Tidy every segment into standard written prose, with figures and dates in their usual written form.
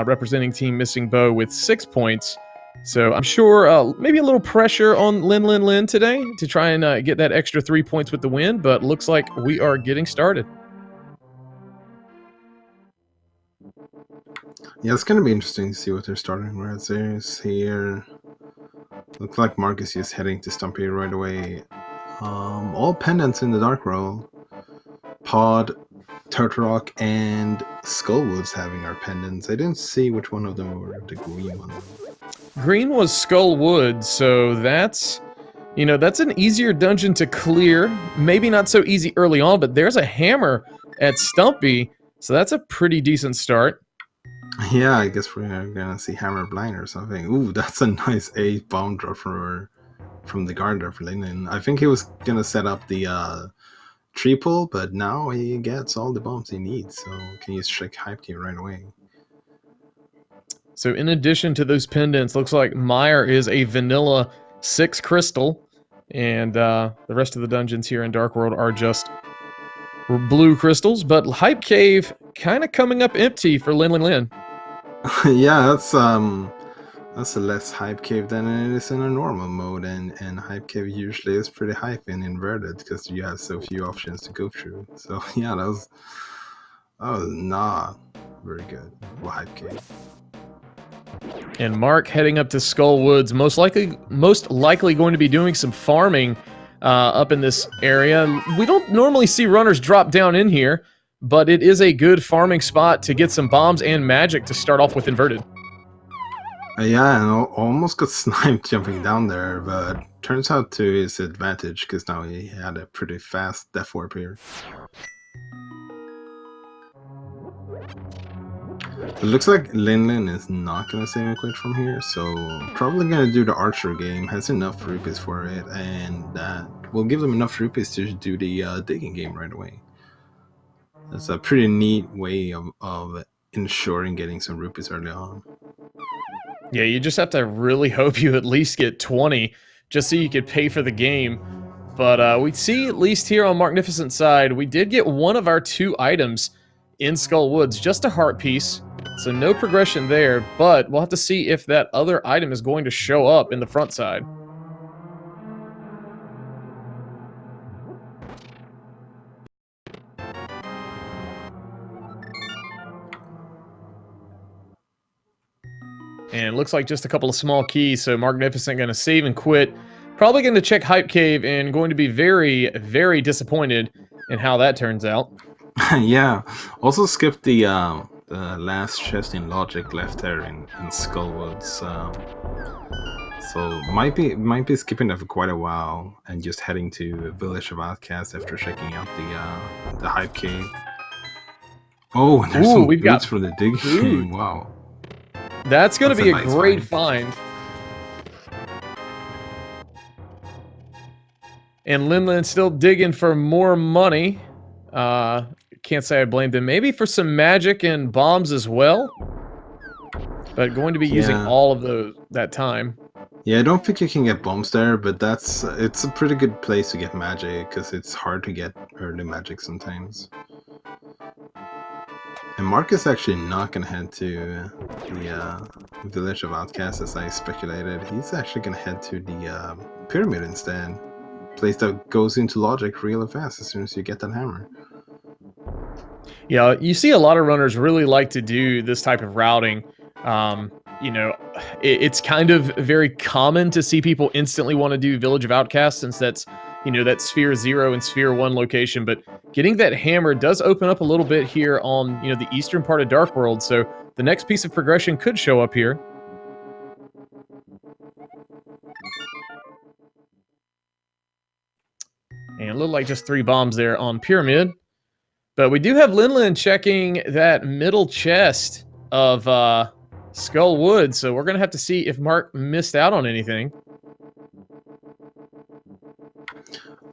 representing Team Missing Bow with 6 points. So I'm sure maybe a little pressure on Linlinlin today to try and get that extra 3 points with the win, but looks like we are getting started. Yeah, it's going to be interesting to see what they're starting with. There's here. Looks like Marcus is heading to Stumpy right away. All pendants in the Dark Roll. Pod, Turtle Rock, and Skullwoods having our pendants. I didn't see which one of them were the green one. Green was Skullwood, so that's an easier dungeon to clear. Maybe not so easy early on, but there's a hammer at Stumpy, so that's a pretty decent start. Yeah, I guess we're gonna see Hammer Blind or something. Ooh, that's a nice 8 bomb drop from the guard there for Linlinlin. I think he was gonna set up the triple, but now he gets all the bombs he needs, so can use Shrek Hype Key right away. So in addition to those pendants, looks like Meyer is a vanilla 6 crystal, and the rest of the dungeons here in Dark World are just blue crystals, but Hype Cave kind of coming up empty for Linlinlin. Yeah, that's a less Hype Cave than it is in a normal mode, and Hype Cave usually is pretty hype and inverted because you have so few options to go through. So yeah, that was not very good for Hype Cave. And Mark heading up to Skullwoods, most likely going to be doing some farming up in this area. We don't normally see runners drop down in here, but it is a good farming spot to get some bombs and magic to start off with inverted. Yeah, and almost got sniped jumping down there, but turns out to his advantage because now he had a pretty fast death warp here. It looks like Linlin is not going to save and quit from here, so probably going to do the Archer game, has enough rupees for it, and that will give them enough rupees to do the digging game right away. That's a pretty neat way of ensuring getting some rupees early on. Yeah, you just have to really hope you at least get 20, just so you could pay for the game. But we see, at least here on Marcnificent side, we did get one of our 2 items in Skullwoods, just a heart piece. So no progression there, but we'll have to see if that other item is going to show up in the front side. And it looks like just a couple of small keys, so Marcnificent going to save and quit. Probably going to check Hype Cave and going to be very, very disappointed in how that turns out. Yeah, also skipped the last chest in Logic left there in Skullwoods. So might be skipping that for quite a while and just heading to Village of Outcasts after checking out the Hype Cave. Oh, and there's some boots for the digging. Wow. That's going to be a great find. And Linlin's still digging for more money. Can't say I blamed him. Maybe for some magic and bombs as well. But going to be using all of that time. Yeah, I don't think you can get bombs there, but it's a pretty good place to get magic because it's hard to get early magic sometimes. And Mark is actually not going to head to the Village of Outcasts as I speculated. He's actually going to head to the Pyramid instead. Place that goes into Logic really fast as soon as you get that hammer. Yeah, you see a lot of runners really like to do this type of routing. You know, it's kind of very common to see people instantly want to do Village of Outcasts since that's, you know, that Sphere 0 and Sphere 1 location, but getting that hammer does open up a little bit here on, you know, the eastern part of Dark World, so the next piece of progression could show up here. And it looked like just 3 bombs there on Pyramid. But we do have Linlin checking that middle chest of Skullwood, so we're going to have to see if Mark missed out on anything.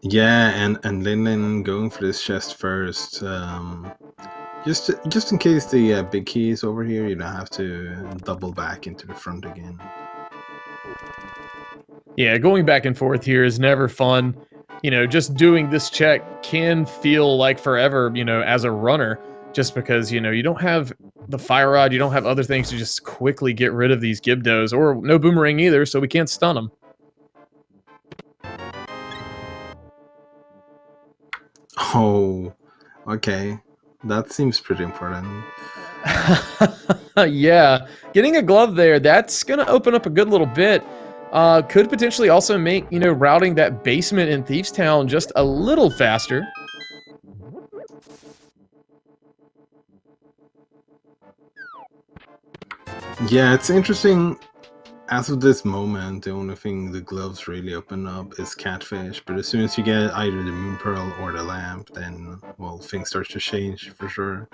Yeah, and Linlin going for this chest first. Just in case the big key is over here, you don't have to double back into the front again. Yeah, going back and forth here is never fun. You know, just doing this check can feel like forever, you know, as a runner, just because, you know, you don't have the fire rod. You don't have other things to just quickly get rid of these Gibdos, or no boomerang either, so we can't stun them. Oh, okay. That seems pretty important. Yeah, getting a glove there, that's gonna open up a good little bit. Could potentially also make, routing that basement in Thieves Town just a little faster. Yeah, it's interesting. As of this moment, the only thing the gloves really open up is catfish. But as soon as you get either the moon pearl or the lamp, then, well, things start to change for sure.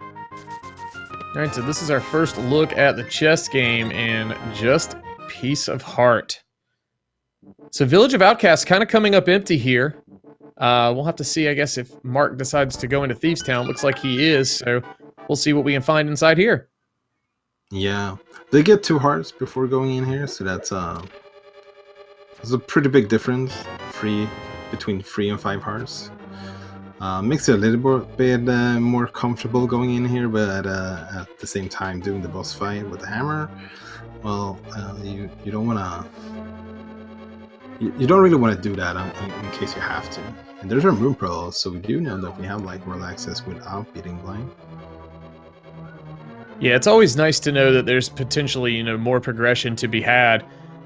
All right, so this is our first look at the chess game, and just Piece of Heart. So Village of Outcasts kind of coming up empty here. We'll have to see, I guess, if Mark decides to go into Thieves Town. Looks like he is, so we'll see what we can find inside here. Yeah, they get 2 hearts before going in here, so that's a pretty big difference. Between 3 and 5 hearts. Makes it a little bit more comfortable going in here, but at the same time doing the boss fight with the hammer, well, you don't want to. You don't really want to do that in case you have to. And there's our moon pearl, so we do know that we have like world access without beating blind. Yeah, it's always nice to know that there's potentially, more progression to be had,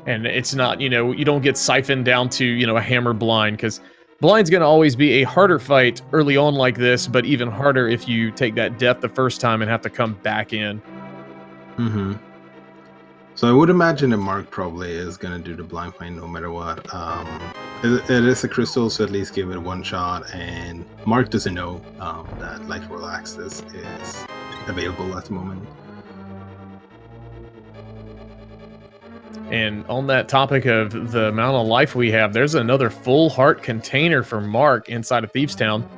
and it's not, you don't get siphoned down to, a hammer blind, because blind's going to always be a harder fight early on like this, but even harder if you take that death the first time and have to come back in. Mm-hmm. So I would imagine that Mark probably is going to do the blind fight no matter what. It is a crystal, so at least give it one shot, and Mark doesn't know that Light World Access is available at the moment. And on that topic of the amount of life we have, there's another full heart container for Mark inside of Thieves Town.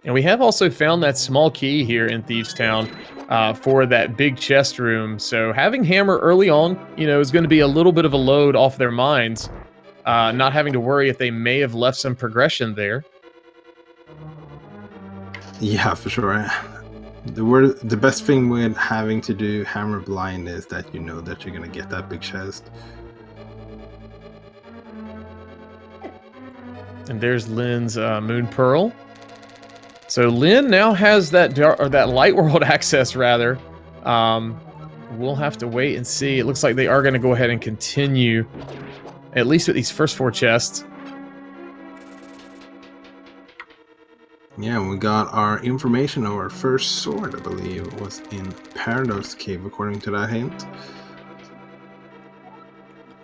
And we have also found that small key here in Thieves Town for that big chest room. So having Hammer early on, is going to be a little bit of a load off their minds. Not having to worry if they may have left some progression there. Yeah, for sure. The best thing with having to do Hammer blind is that you know that you're going to get that big chest. And there's Lin's Moon Pearl. So Lin now has that Light World access, rather. We'll have to wait and see. It looks like they are going to go ahead and continue, at least with these first 4 chests. Yeah, we got our information of our first sword, I believe, was in Paradox Cave, according to that hint.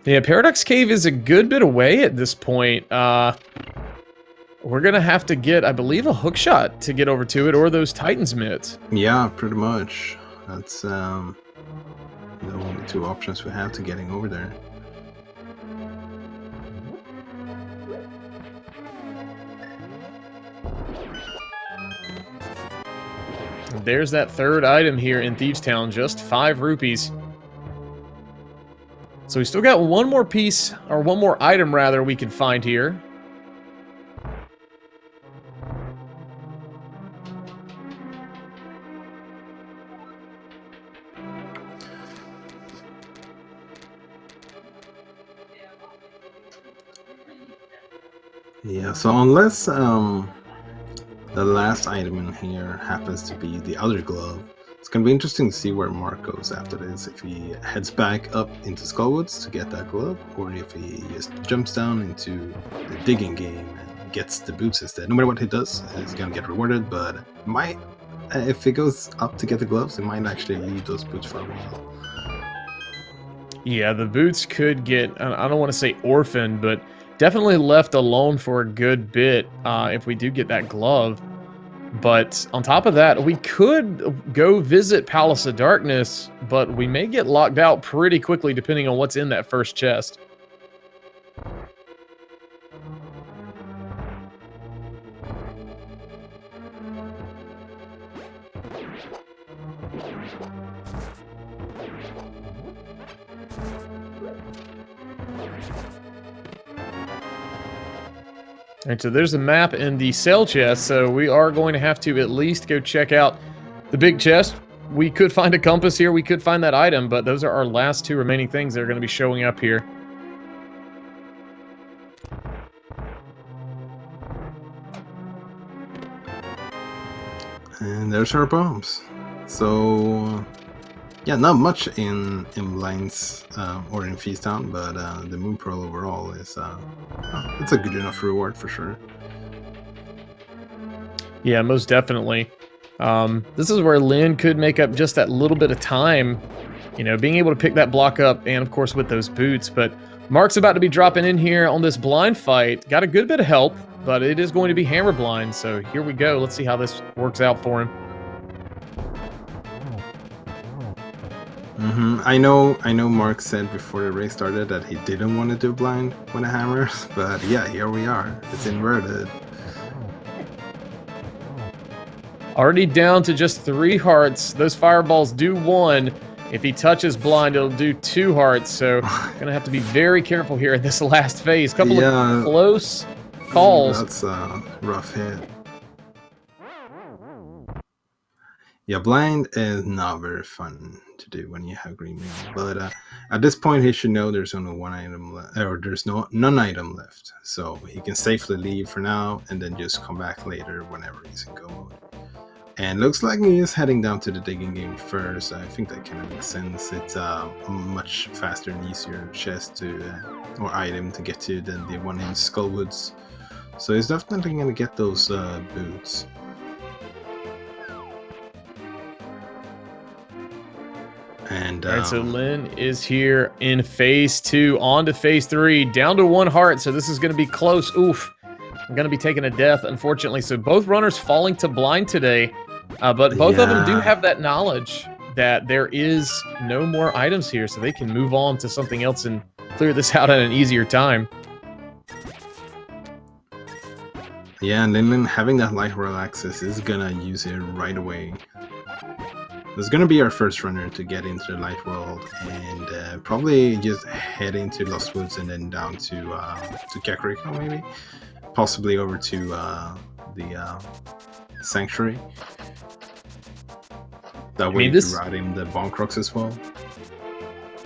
Yeah, Paradox Cave is a good bit away at this point. We're going to have to get, I believe, a hookshot to get over to it, or those Titan's mitts. Yeah, pretty much. That's the only 2 options we have to getting over there. There's that third item here in Thieves Town, just 5 rupees. So we still got one more piece, or one more item rather, we can find here. Yeah, so unless the last item in here happens to be the other glove, it's going to be interesting to see where Mark goes after this. If he heads back up into Skullwoods to get that glove, or if he just jumps down into the digging game and gets the boots instead. No matter what he does, he's going to get rewarded, but if he goes up to get the gloves, it might actually leave those boots for a while. Yeah, the boots could get, I don't want to say orphaned, but definitely left alone for a good bit if we do get that glove. But on top of that, we could go visit Palace of Darkness, but we may get locked out pretty quickly depending on what's in that first chest. Alright, so there's a map in the cell chest, so we are going to have to at least go check out the big chest. We could find a compass here, we could find that item, but those are our last two remaining things that are going to be showing up here. And there's our bombs. So yeah, not much in Blinds or in Feast Town, but the Moon Pearl overall is it's a good enough reward for sure. Yeah, most definitely. This is where Lin could make up just that little bit of time, you know, being able to pick that block up, and of course with those boots. But Mark's about to be dropping in here on this blind fight. Got a good bit of help, but it is going to be hammer blind. So here we go. Let's see how this works out for him. I know Mark said before the race started that he didn't want to do blind when it hammers, but yeah, here we are. It's inverted. Already down to just 3 hearts. Those fireballs do 1. If he touches blind, it'll do 2 hearts. So gonna have to be very careful here in this last phase. Couple of close calls. That's a rough hit. Yeah, blind is not very fun to do when you have green mail, but at this point he should know there's only one item left, or there's none item left, so he can safely leave for now and then just come back later whenever he's in go mode. And looks like he is heading down to the digging game first. I think that kind of makes sense. It's a much faster and easier chest to or item to get to than the one in Skullwoods, so he's definitely gonna get those boots. And all right, so Lin is here in phase 2, on to phase 3, down to 1 heart, so this is going to be close. Oof, I'm going to be taking a death, unfortunately. So both runners falling to blind today, but both of them do have that knowledge that there is no more items here, so they can move on to something else and clear this out at an easier time. Yeah, and Linlinlin having that light roll access is gonna use it right away. It's gonna be our first runner to get into the light world, and probably just head into Lost Woods and then down to Kakariko, maybe, possibly over to the Sanctuary. That way you can ride in the Bomb Crux as well.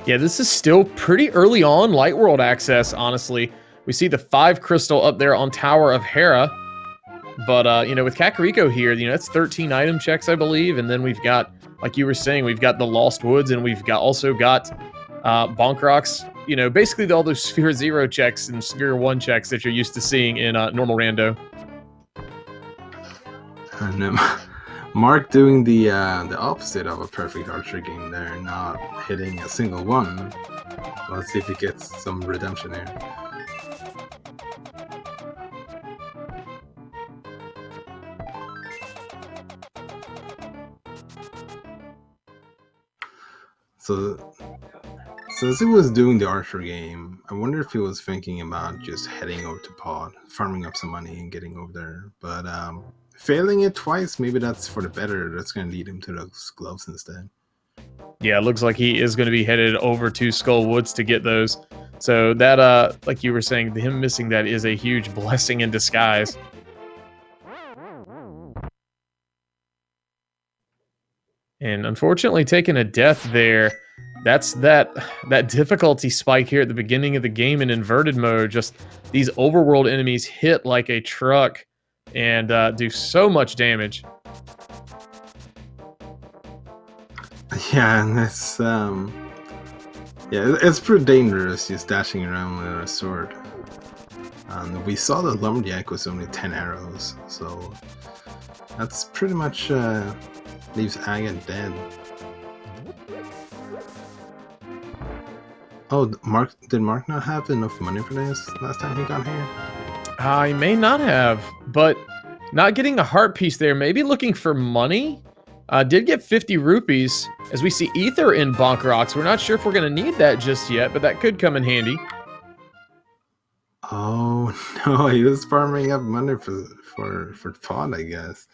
Yeah, this is still pretty early on light world access. Honestly, we see the 5 crystal up there on Tower of Hera, but you know, with Kakariko here, you know, that's 13 item checks, I believe, and then we've got, like you were saying, we've got the Lost Woods, and we've also got Bonk Rocks. You know, basically all those Sphere 0 checks and Sphere 1 checks that you're used to seeing in normal rando. And Mark doing the opposite of a perfect archer game there, not hitting a single one. Let's see if he gets some redemption here. So as he was doing the archer game, I wonder if he was thinking about just heading over to Pod, farming up some money and getting over there. But failing it twice, maybe that's for the better. That's going to lead him to those gloves instead. Yeah, it looks like he is going to be headed over to Skull Woods to get those. So that, like you were saying, him missing that is a huge blessing in disguise. And unfortunately, taking a death there. That's that difficulty spike here at the beginning of the game in inverted mode. Just these overworld enemies hit like a truck and do so much damage. Yeah, and it's it's pretty dangerous just dashing around with a sword. And we saw the Lumberjack was only 10 arrows, so that's pretty much leaves Aga dead. Oh, did Mark not have enough money for this last time he got here? He may not have, but not getting a heart piece there. Maybe looking for money. Did get 50 rupees, as we see Ether in Bonk Rocks. We're not sure if we're going to need that just yet, but that could come in handy. Oh, no, he was farming up money for Pod, I guess.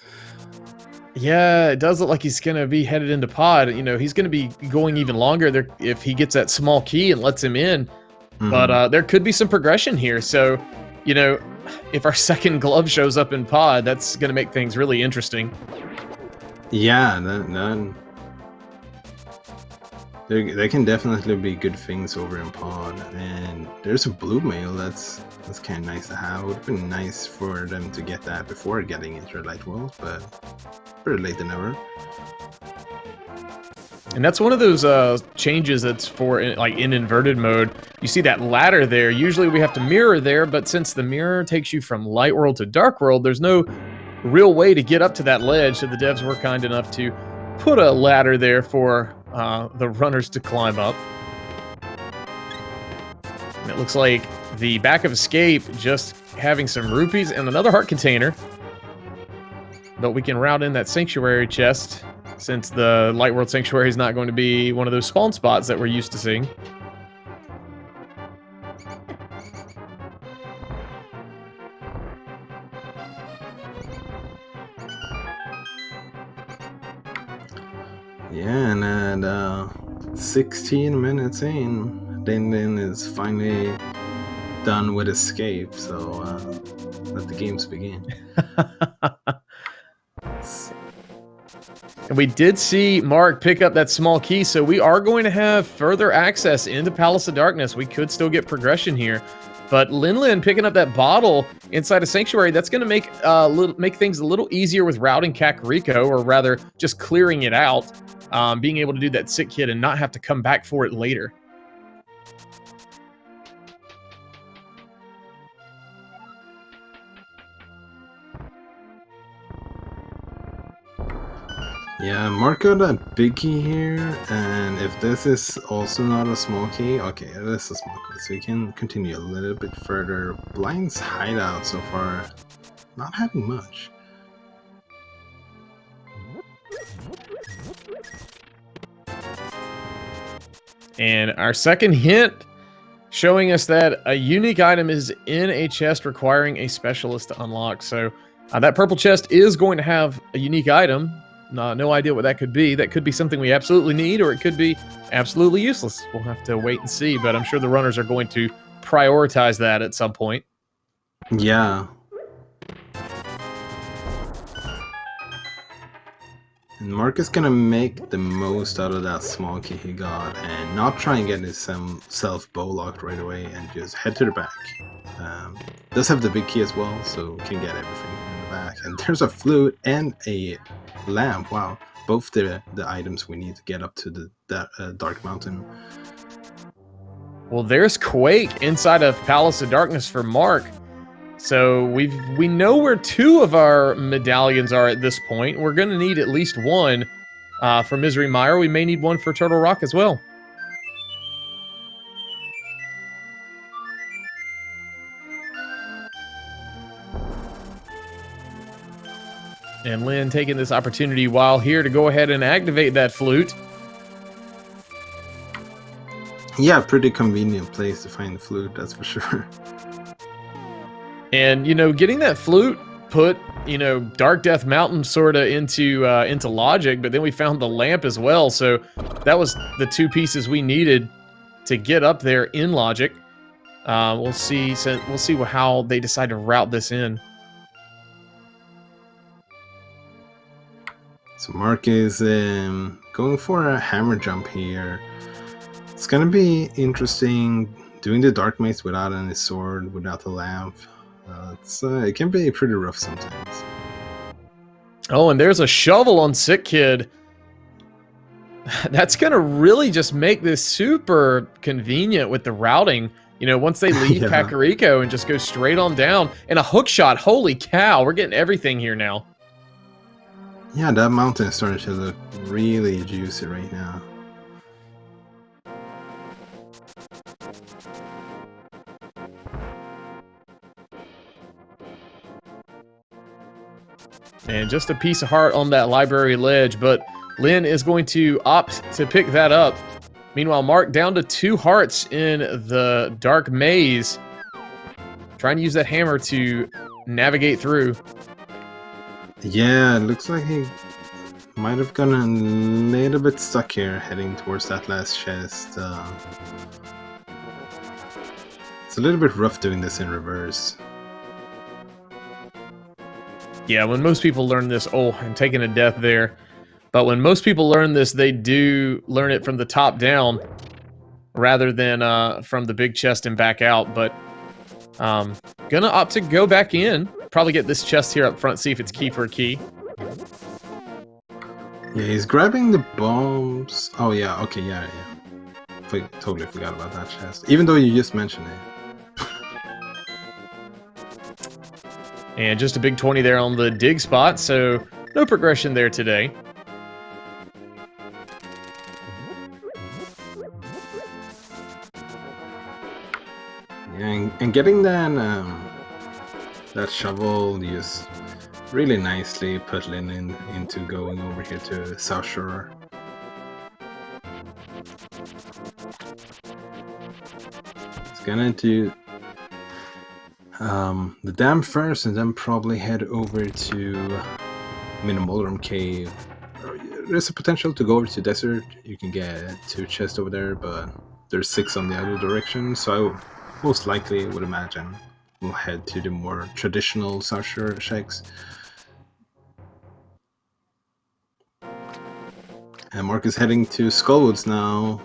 Yeah, it does look like he's going to be headed into pod. You know, he's going to be going even longer there if he gets that small key and lets him in. But there could be some progression here. So, you know, if our second glove shows up in pod, that's going to make things really interesting. Yeah, there can definitely be good things over in pod, and there's a blue mail that's kind of nice to have. It would have been nice for them to get that before getting into Light World, but better late than never. And that's one of those changes that's for like in inverted mode. You see that ladder there. Usually we have to mirror there, but since the mirror takes you from Light World to Dark World, there's no real way to get up to that ledge. So the devs were kind enough to put a ladder there for the runners to climb up. And it looks like the back of Escape just having some rupees and another heart container. But we can route in that Sanctuary chest, since the Light World Sanctuary is not going to be one of those spawn spots that we're used to seeing. Yeah, and at 16 minutes in, Linlinlin is finally done with Escape, so let the games begin. And we did see Mark pick up that small key, so we are going to have further access into Palace of Darkness. We could still get progression here. But Linlinlin picking up that bottle inside a Sanctuary, that's going to make things a little easier with routing Kakariko, or rather just clearing it out, being able to do that sick kid and not have to come back for it later. Yeah, mark out a big key here, and if this is also not a small key, okay, it is a small key, so we can continue a little bit further. Blind's hideout so far, not having much. And our second hint showing us that a unique item is in a chest requiring a specialist to unlock. So that purple chest is going to have a unique item. No idea what that could be. That could be something we absolutely need, or it could be absolutely useless. We'll have to wait and see, but I'm sure the runners are going to prioritize that at some point. Yeah. And Mark is gonna make the most out of that small key he got and not try and get himself bow locked right away and just head to the back. Does have the big key as well, so can get everything in the back. And there's a flute and a lamp. Wow, both the items we need to get up to the Dark Mountain. Well, there's Quake inside of Palace of Darkness for Mark. So we know where two of our medallions are at this point. We're going to need at least one for Misery Mire. We may need one for Turtle Rock as well. And Lynn taking this opportunity while here to go ahead and activate that flute. Yeah, pretty convenient place to find the flute, that's for sure. And, you know, getting that flute put, you know, Dark Death Mountain sort of into logic, but then we found the lamp as well. So that was the two pieces we needed to get up there in logic. We'll see how they decide to route this in. So Mark is going for a hammer jump here. It's gonna be interesting doing the Dark Maze without any sword, without the lamp. It can be pretty rough sometimes. Oh, and there's a shovel on Sick Kid. That's gonna really just make this super convenient with the routing. You know, once they leave Kakariko and just go straight on down. And a hook shot, holy cow, we're getting everything here now. Yeah, that mountain is starting to look really juicy right now. And just a piece of heart on that library ledge, but Lynn is going to opt to pick that up. Meanwhile, Mark down to 2 hearts in the Dark Maze. Trying to use that hammer to navigate through. Yeah, it looks like he Might have gotten a little bit stuck here, heading towards that last chest. It's a little bit rough doing this in reverse. Yeah, when most people learn this, and taking a death there. But when most people learn this, they do learn it from the top down rather than from the big chest and back out. But gonna opt to go back in. Probably get this chest here up front, see if it's key for a key. Yeah, he's grabbing the bombs. Oh yeah, okay, yeah. Totally forgot about that chest. Even though you just mentioned it. And just a big 20 there on the dig spot, so no progression there today. Yeah, and getting that shovel just really nicely put Linlinlin into going over here to South Shore. It's gonna do the dam first, and then probably head over to Minimuldrum Cave. There's a potential to go over to Desert. You can get 2 chests over there, but there's 6 on the other direction, so I most likely would imagine we'll head to the more traditional South Shore shacks. And Mark is heading to Skullwoods now.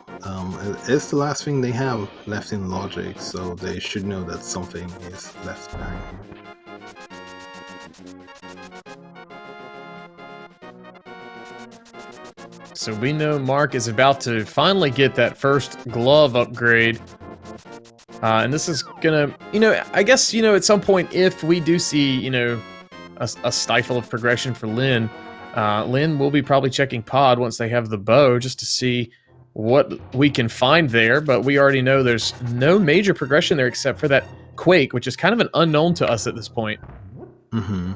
It's the last thing they have left in Logic, so they should know that something is left behind here. So we know Mark is about to finally get that first glove upgrade. And this is gonna, I guess, at some point, if we do see, a stifle of progression for Lin, Lin will be probably checking pod once they have the bow just to see what we can find there. But we already know there's no major progression there except for that Quake, which is kind of an unknown to us at this point. Mm-hmm.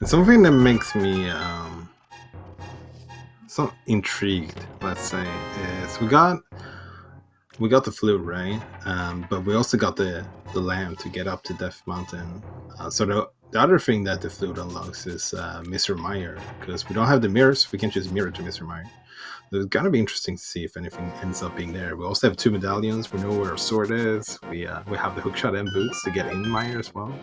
And something that makes me so intrigued, let's say, is we got the flute, right? But we also got the lamp to get up to Death Mountain. So the other thing that the flute unlocks is Mr. Meyer, because we don't have the mirrors, we can just mirror to Mr. Meyer. So it's gonna be interesting to see if anything ends up being there. We also have 2 medallions. We know where our sword is. We have the hookshot and boots to get in Meyer as well.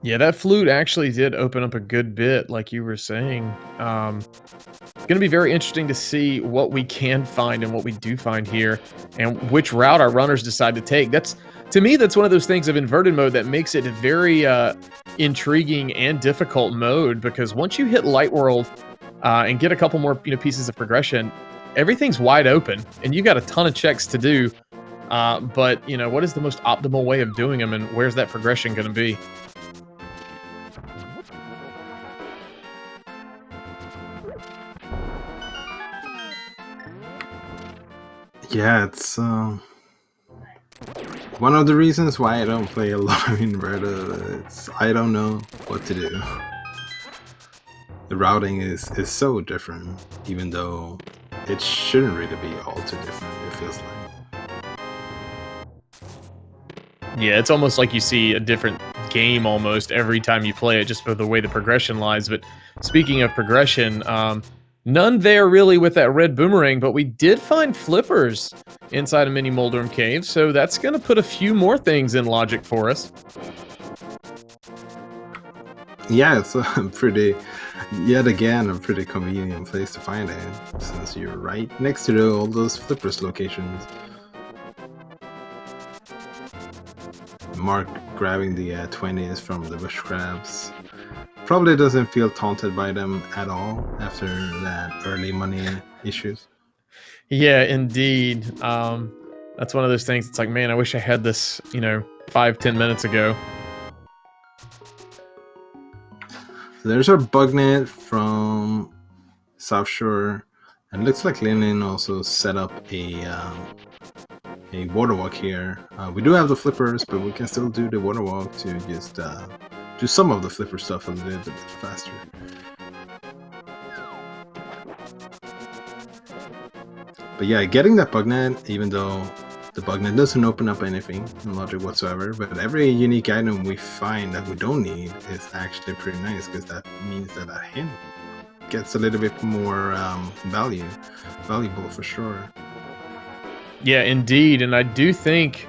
Yeah, that flute actually did open up a good bit, like you were saying. It's going to be very interesting to see what we can find and what we do find here, and which route our runners decide to take. To me, that's one of those things of inverted mode that makes it a very intriguing and difficult mode, because once you hit Light World and get a couple more pieces of progression, everything's wide open, and you got a ton of checks to do. But what is the most optimal way of doing them, and where's that progression going to be? Yeah, it's one of the reasons why I don't play a lot of inverted. I don't know what to do. The routing is so different, even though it shouldn't really be all too different, it feels like. Yeah, it's almost like you see a different game almost every time you play it, just for the way the progression lies. But speaking of progression, none there really with that red boomerang, but we did find flippers inside a Minimuldrum Cave, so that's going to put a few more things in Logic for us. Yeah, it's yet again, a pretty convenient place to find it, since you're right next to all those flippers locations. Mark grabbing the 20s from the bush crabs. Probably doesn't feel taunted by them at all after that early money issues. Yeah, indeed. That's one of those things. It's like, man, I wish I had this, 5-10 minutes ago. So there's our bugnet from South Shore, and it looks like Linlinlin also set up a water walk here. We do have the flippers, but we can still do the water walk to just do some of the flipper stuff a little bit faster. But yeah, getting that bugnet, even though The bugnet doesn't open up anything in logic whatsoever, but every unique item we find that we don't need is actually pretty nice, because that means that a hint gets a little bit more valuable for sure. Yeah, indeed. And I do think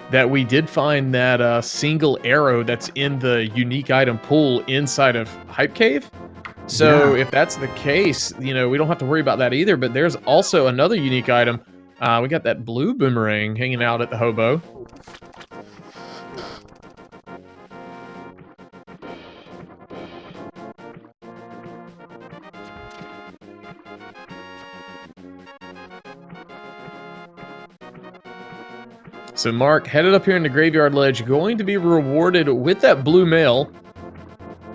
that we did find that single arrow that's in the unique item pool inside of Hype Cave. So Yeah. if that's the case, we don't have to worry about that either. But there's also another unique item. We got that blue boomerang hanging out at the hobo. So Mark, headed up here in the Graveyard Ledge, going to be rewarded with that blue mail.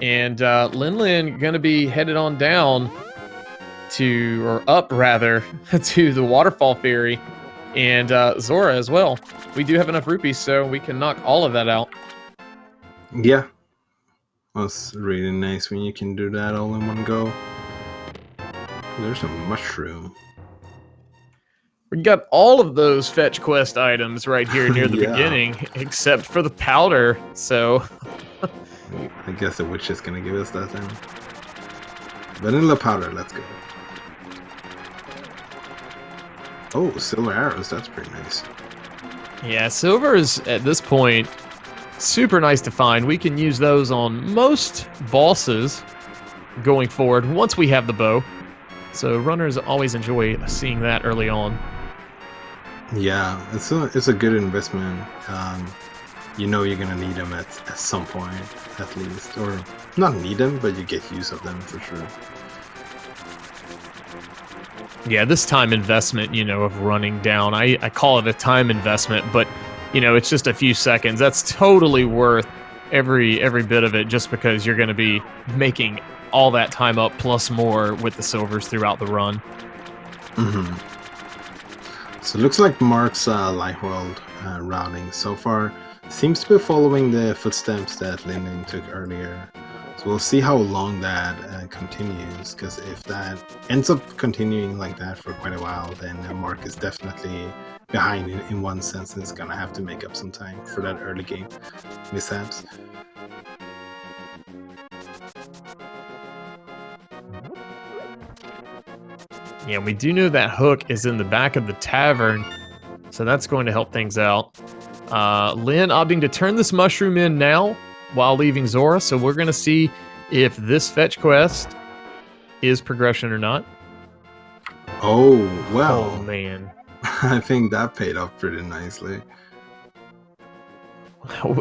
And Linlin going to be headed on down or up rather, to the Waterfall Ferry. And Zora as well. We do have enough rupees, so we can knock all of that out. Yeah. That's really nice when you can do that all in one go. There's a mushroom. We got all of those fetch quest items right here near the Yeah. beginning, except for the powder, so... I guess the witch is gonna give us that then. Vanilla powder, let's go. Oh, silver arrows, that's pretty nice. Yeah, silver is, at this point, super nice to find. We can use those on most bosses going forward once we have the bow. So runners always enjoy seeing that early on. Yeah, it's a good investment. You know you're gonna need them at some point, at least. Or not need them, but you get use of them for sure. Yeah, this time investment, of running down, I call it a time investment, but, it's just a few seconds. That's totally worth every bit of it, just because you're going to be making all that time up plus more with the silvers throughout the run. So it looks like Mark's Light World routing so far seems to be following the footsteps that Linlinlin took earlier. So we'll see how long that continues, because if that ends up continuing like that for quite a while, then Mark is definitely behind in one sense, and is going to have to make up some time for that early game mishaps. Yeah, we do know that hook is in the back of the tavern, so that's going to help things out. Lynn opting to turn this mushroom in now while leaving Zora, so we're going to see if this fetch quest is progression or not. Oh, well. Oh, man. I think that paid off pretty nicely.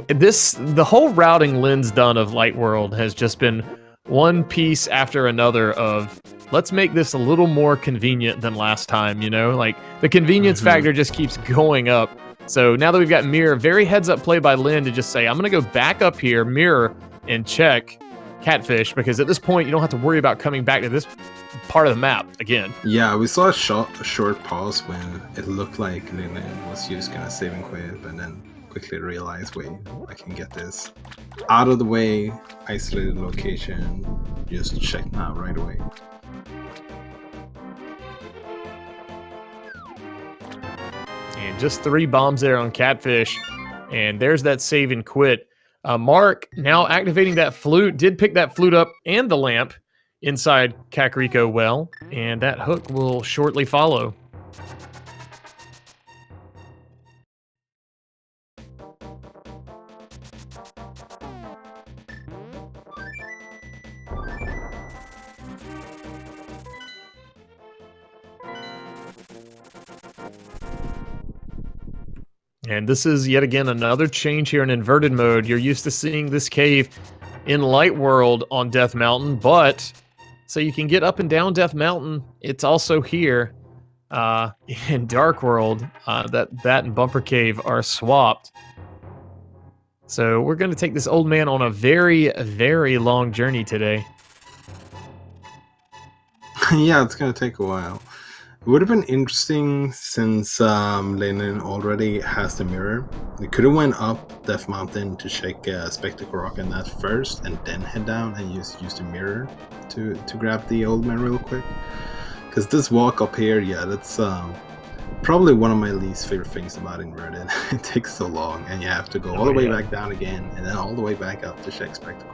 The whole routing Lynn's done of Light World has just been one piece after another of, let's make this a little more convenient than last time, Like, the convenience factor just keeps going up. So now that we've got Mirror, very heads-up play by Lynn to just say, I'm going to go back up here, Mirror, and check Catfish, because at this point, you don't have to worry about coming back to this part of the map again. Yeah, we saw a short pause when it looked like Linlinlin was just going to save and quit, but then quickly realized, wait, I can get this out of the way, isolated location, just check now right away. And just 3 bombs there on Catfish. And there's that save and quit. Mark, now activating that flute, did pick that flute up and the lamp inside Kakariko Well. And that hook will shortly follow. And this is yet again another change here in inverted mode. You're used to seeing this cave in Light World on Death Mountain, but so you can get up and down Death Mountain, it's also here in Dark World. That and Bumper Cave are swapped. So we're going to take this old man on a very, very long journey today. Yeah, it's going to take a while. It would have been interesting since Linlinlin already has the mirror. We could have went up Death Mountain to check Spectacle Rock and that first, and then head down and use the mirror to grab the old man real quick. Because this walk up here, yeah, that's Probably one of my least favorite things about Inverted. It takes so long, and you have to go all the way back down again, and then all the way back up to check Spectacle.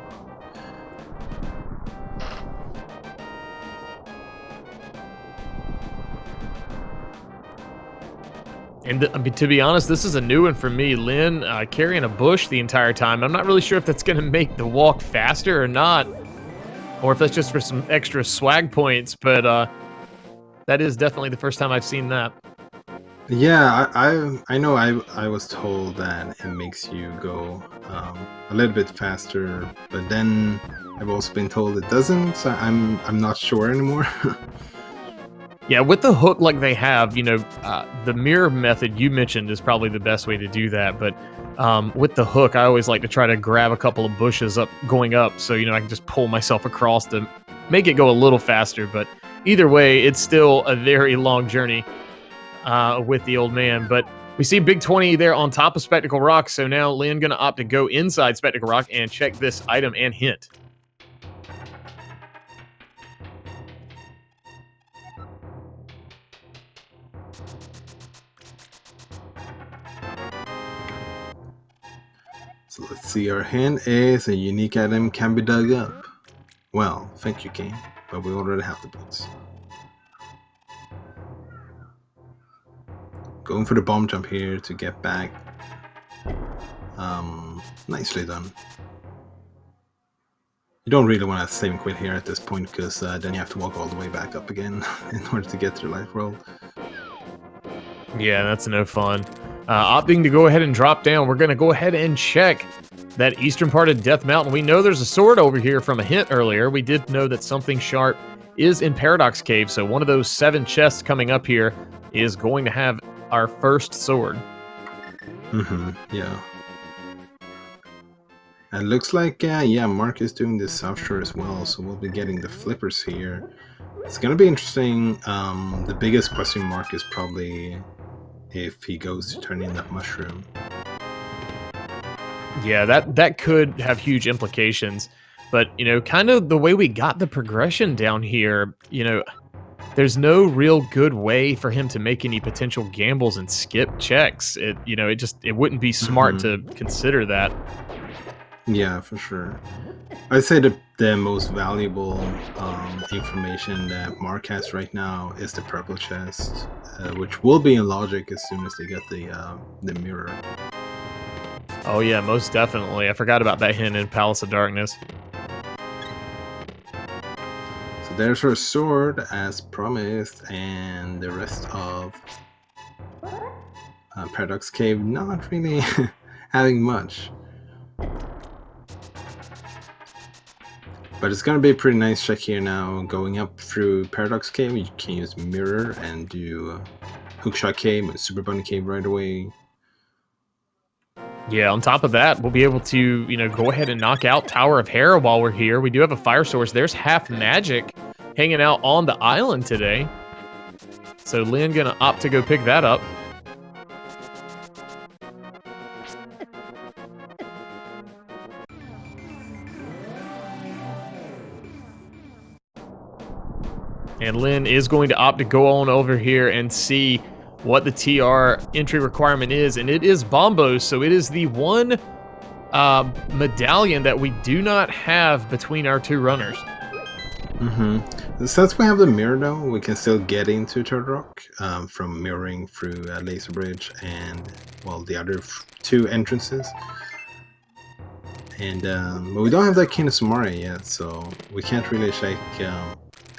And I mean, to be honest, this is a new one for me. Lin carrying a bush the entire time. I'm not really sure if that's going to make the walk faster or not, or if that's just for some extra swag points, but that is definitely the first time I've seen that. Yeah, I know I was told that it makes you go a little bit faster, but then I've also been told it doesn't, so I'm not sure anymore. Yeah, with the hook like they have, you know, the mirror method you mentioned is probably the best way to do that. But with the hook, I always like to try to grab a couple of bushes going up, so you know I can just pull myself across to make it go a little faster. But either way, it's still a very long journey with the old man. But we see Big 20 there on top of Spectacle Rock, so now Lin gonna opt to go inside Spectacle Rock and check this item and hint. So let's see, our hint is a unique item can be dug up. Well, thank you, King, but we already have the boots. Going for the bomb jump here to get back. Nicely done. You don't really want to save and quit here at this point, because then you have to walk all the way back up again in order to get to the life roll. Yeah, that's no fun. Opting to go ahead and drop down, we're going to go ahead and check that eastern part of Death Mountain. We know there's a sword over here from a hint earlier. We did know that something sharp is in Paradox Cave, so one of those 7 chests coming up here is going to have our first sword. Yeah. It looks like, yeah, Mark is doing the South Shore as well, so we'll be getting the flippers here. It's gonna be interesting. The biggest question mark is probably if he goes to turn in that mushroom. Yeah, that could have huge implications. But, you know, kind of the way we got the progression down here, you know, there's no real good way for him to make any potential gambles and skip checks. It wouldn't be smart to consider that. Yeah, for sure. I'd say the most valuable information that Mark has right now is the purple chest, which will be in logic as soon as they get the mirror. Oh yeah, most definitely. I forgot about that hint in Palace of Darkness. So there's her sword as promised, and the rest of Paradox Cave not really having much. But it's gonna be a pretty nice check here now. Going up through Paradox Cave, you can use Mirror and do Hookshot Cave and Super Bunny Cave right away. Yeah, on top of that, we'll be able to, you know, go ahead and knock out Tower of Hera while we're here. We do have a fire source. There's half magic hanging out on the island today. So Lin gonna opt to go pick that up. And Lin is going to opt to go on over here and see what the TR entry requirement is. And it is Bombos, so it is the one medallion that we do not have between our 2 runners. Since we have the mirror though, we can still get into Turtle Rock from mirroring through Laser Bridge and, well, the other 2 entrances. And but we don't have that King of Sumare yet, so we can't really check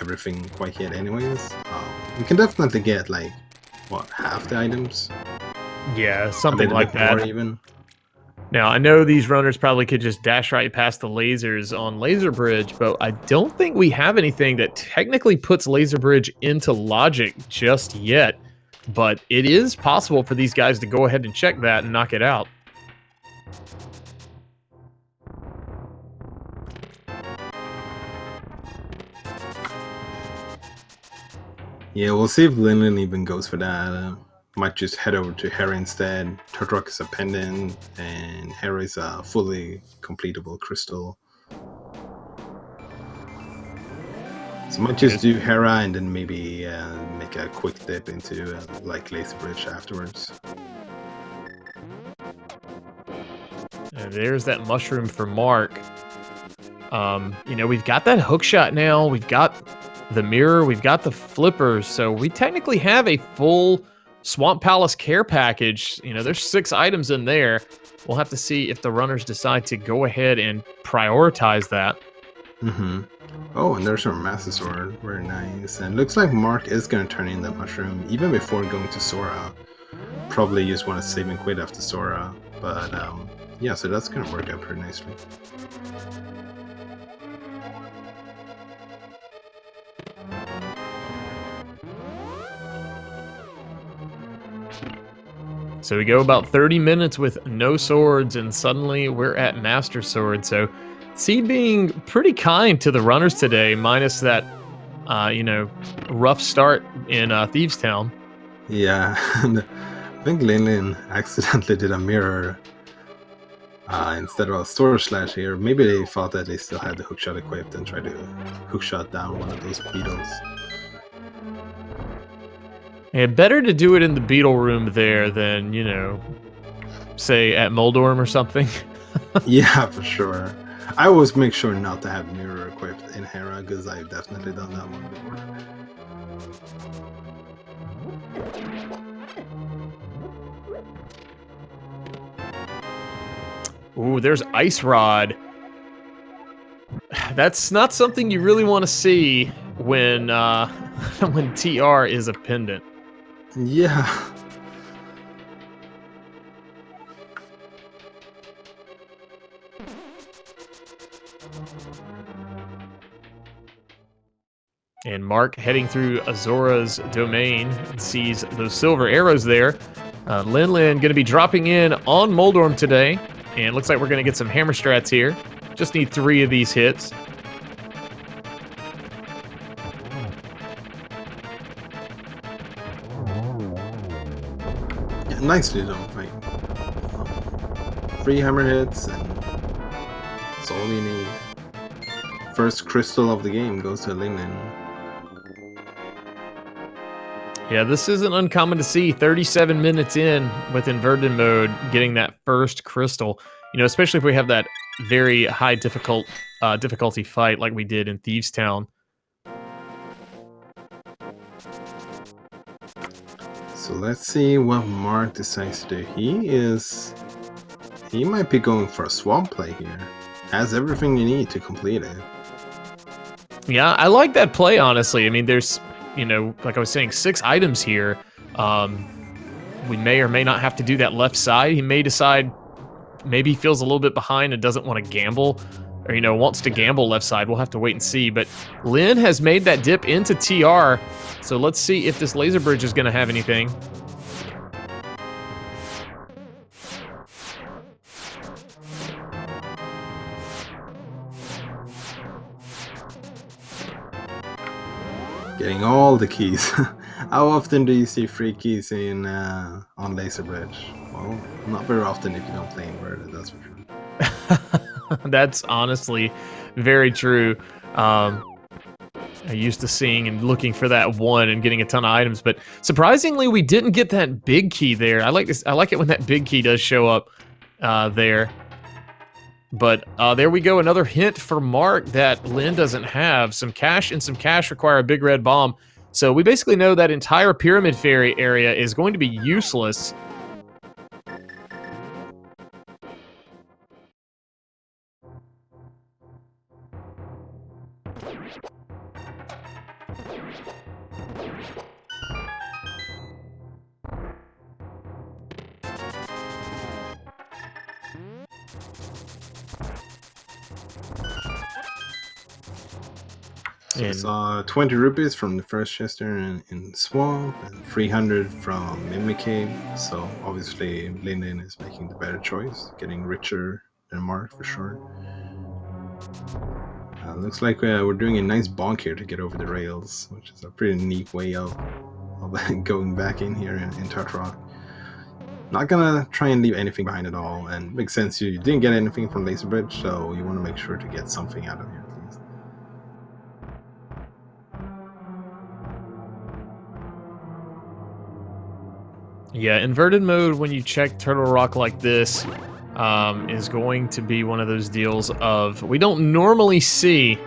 everything quite yet anyways. We can definitely get, like, what, half the items? Yeah, something like that. More even. Now, I know these runners probably could just dash right past the lasers on Laser Bridge, but I don't think we have anything that technically puts Laser Bridge into logic just yet. But it is possible for these guys to go ahead and check that and knock it out. Yeah, we'll see if Linlinlin even goes for that. Might just head over to Hera instead. Turtle Rock is a pendant, and Hera is a fully completable crystal. So I might just do Hera and then maybe make a quick dip into like Lazy Bridge afterwards. And there's that mushroom for Mark. You know, we've got that hook shot now. We've got the mirror. We've got the flippers. So we technically have a full Swamp Palace care package. You know, there's 6 items in there. We'll have to see if the runners decide to go ahead and prioritize that. Mm-hmm. Oh, and there's our Master Sword. Very nice. And looks like Mark is going to turn in that mushroom even before going to Sora. Probably just want to save and quit after Sora. But yeah, so that's going to work out pretty nicely. So we go about 30 minutes with no swords, and suddenly we're at Master Sword. So Seed being pretty kind to the runners today, minus that, you know, rough start in Thieves Town. Yeah, and I think Linlinlin accidentally did a mirror instead of a sword slash here. Maybe they thought that they still had the hookshot equipped and tried to hookshot down one of those beetles. Yeah, better to do it in the beetle room there than, you know, say at Moldorm or something. Yeah, for sure. I always make sure not to have mirror equipped in Hera because I've definitely done that one before. Ooh, there's Ice Rod. That's not something you really want to see when when TR is a pendant. Yeah. And Mark heading through Azora's domain sees those silver arrows there. Linlinlin going to be dropping in on Moldorm today. And looks like we're going to get some hammer strats here. Just need 3 of these hits. Yeah, nicely done, right? 3 hammer hits, and that's all you need. First crystal of the game goes to Linlinlin. Yeah, this isn't uncommon to see 37 minutes in with inverted mode getting that first crystal. You know, especially if we have that very high difficulty fight like we did in Thieves Town. So let's see what Mark decides to do. He might be going for a swamp play here. Has everything you need to complete it. Yeah, I like that play, honestly. I mean, there's, you know, like I was saying, 6 items here. We may or may not have to do that left side. He may decide maybe he feels a little bit behind and doesn't want to gamble, or, you know, wants to gamble left side. We'll have to wait and see. But Lynn has made that dip into TR, so let's see if this laser bridge is going to have anything. Getting all the keys. How often do you see free keys in on Laser Bridge? Well, not very often if you don't play inverted, that's for sure. That's honestly very true. I used to seeing and looking for that one and getting a ton of items, but surprisingly, we didn't get that big key there. I like this. I like it when that big key does show up there. But there we go. Another hint for Mark that Lynn doesn't have. Some cash and some cash require a big red bomb. So we basically know that entire Pyramid Fairy area is going to be useless. So it's 20 rupees from the first Chester in Swamp and 300 from Mimic Cave. So obviously Linlinlin is making the better choice, getting richer than Mark for sure. Looks like we're doing a nice bonk here to get over the rails, which is a pretty neat way of going back in here in Tartarok. Not gonna try and leave anything behind at all, and makes sense you didn't get anything from Laser Bridge, so you want to make sure to get something out of here at least. Yeah, inverted mode when you check Turtle Rock like this is going to be one of those deals of we don't normally see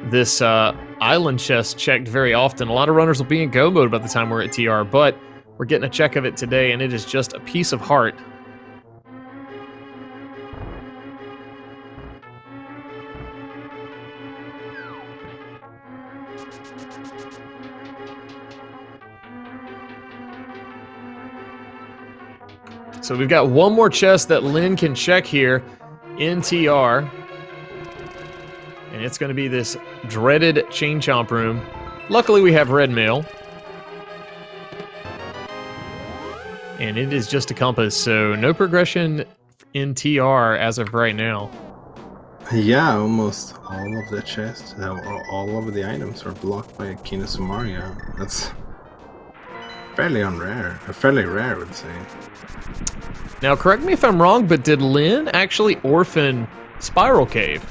this island chest checked very often. A lot of runners will be in go mode by the time we're at TR, but we're getting a check of it today, and it is just a piece of heart. So we've got one more chest that Lynn can check here in TR. And it's going to be this dreaded Chain Chomp room. Luckily, we have red mail. And it is just a compass, so no progression in TR as of right now. Yeah, almost all of the chests, all of the items are blocked by Kina Sumaria. That's fairly rare, I would say. Now, correct me if I'm wrong, but did Lynn actually orphan Spiral Cave?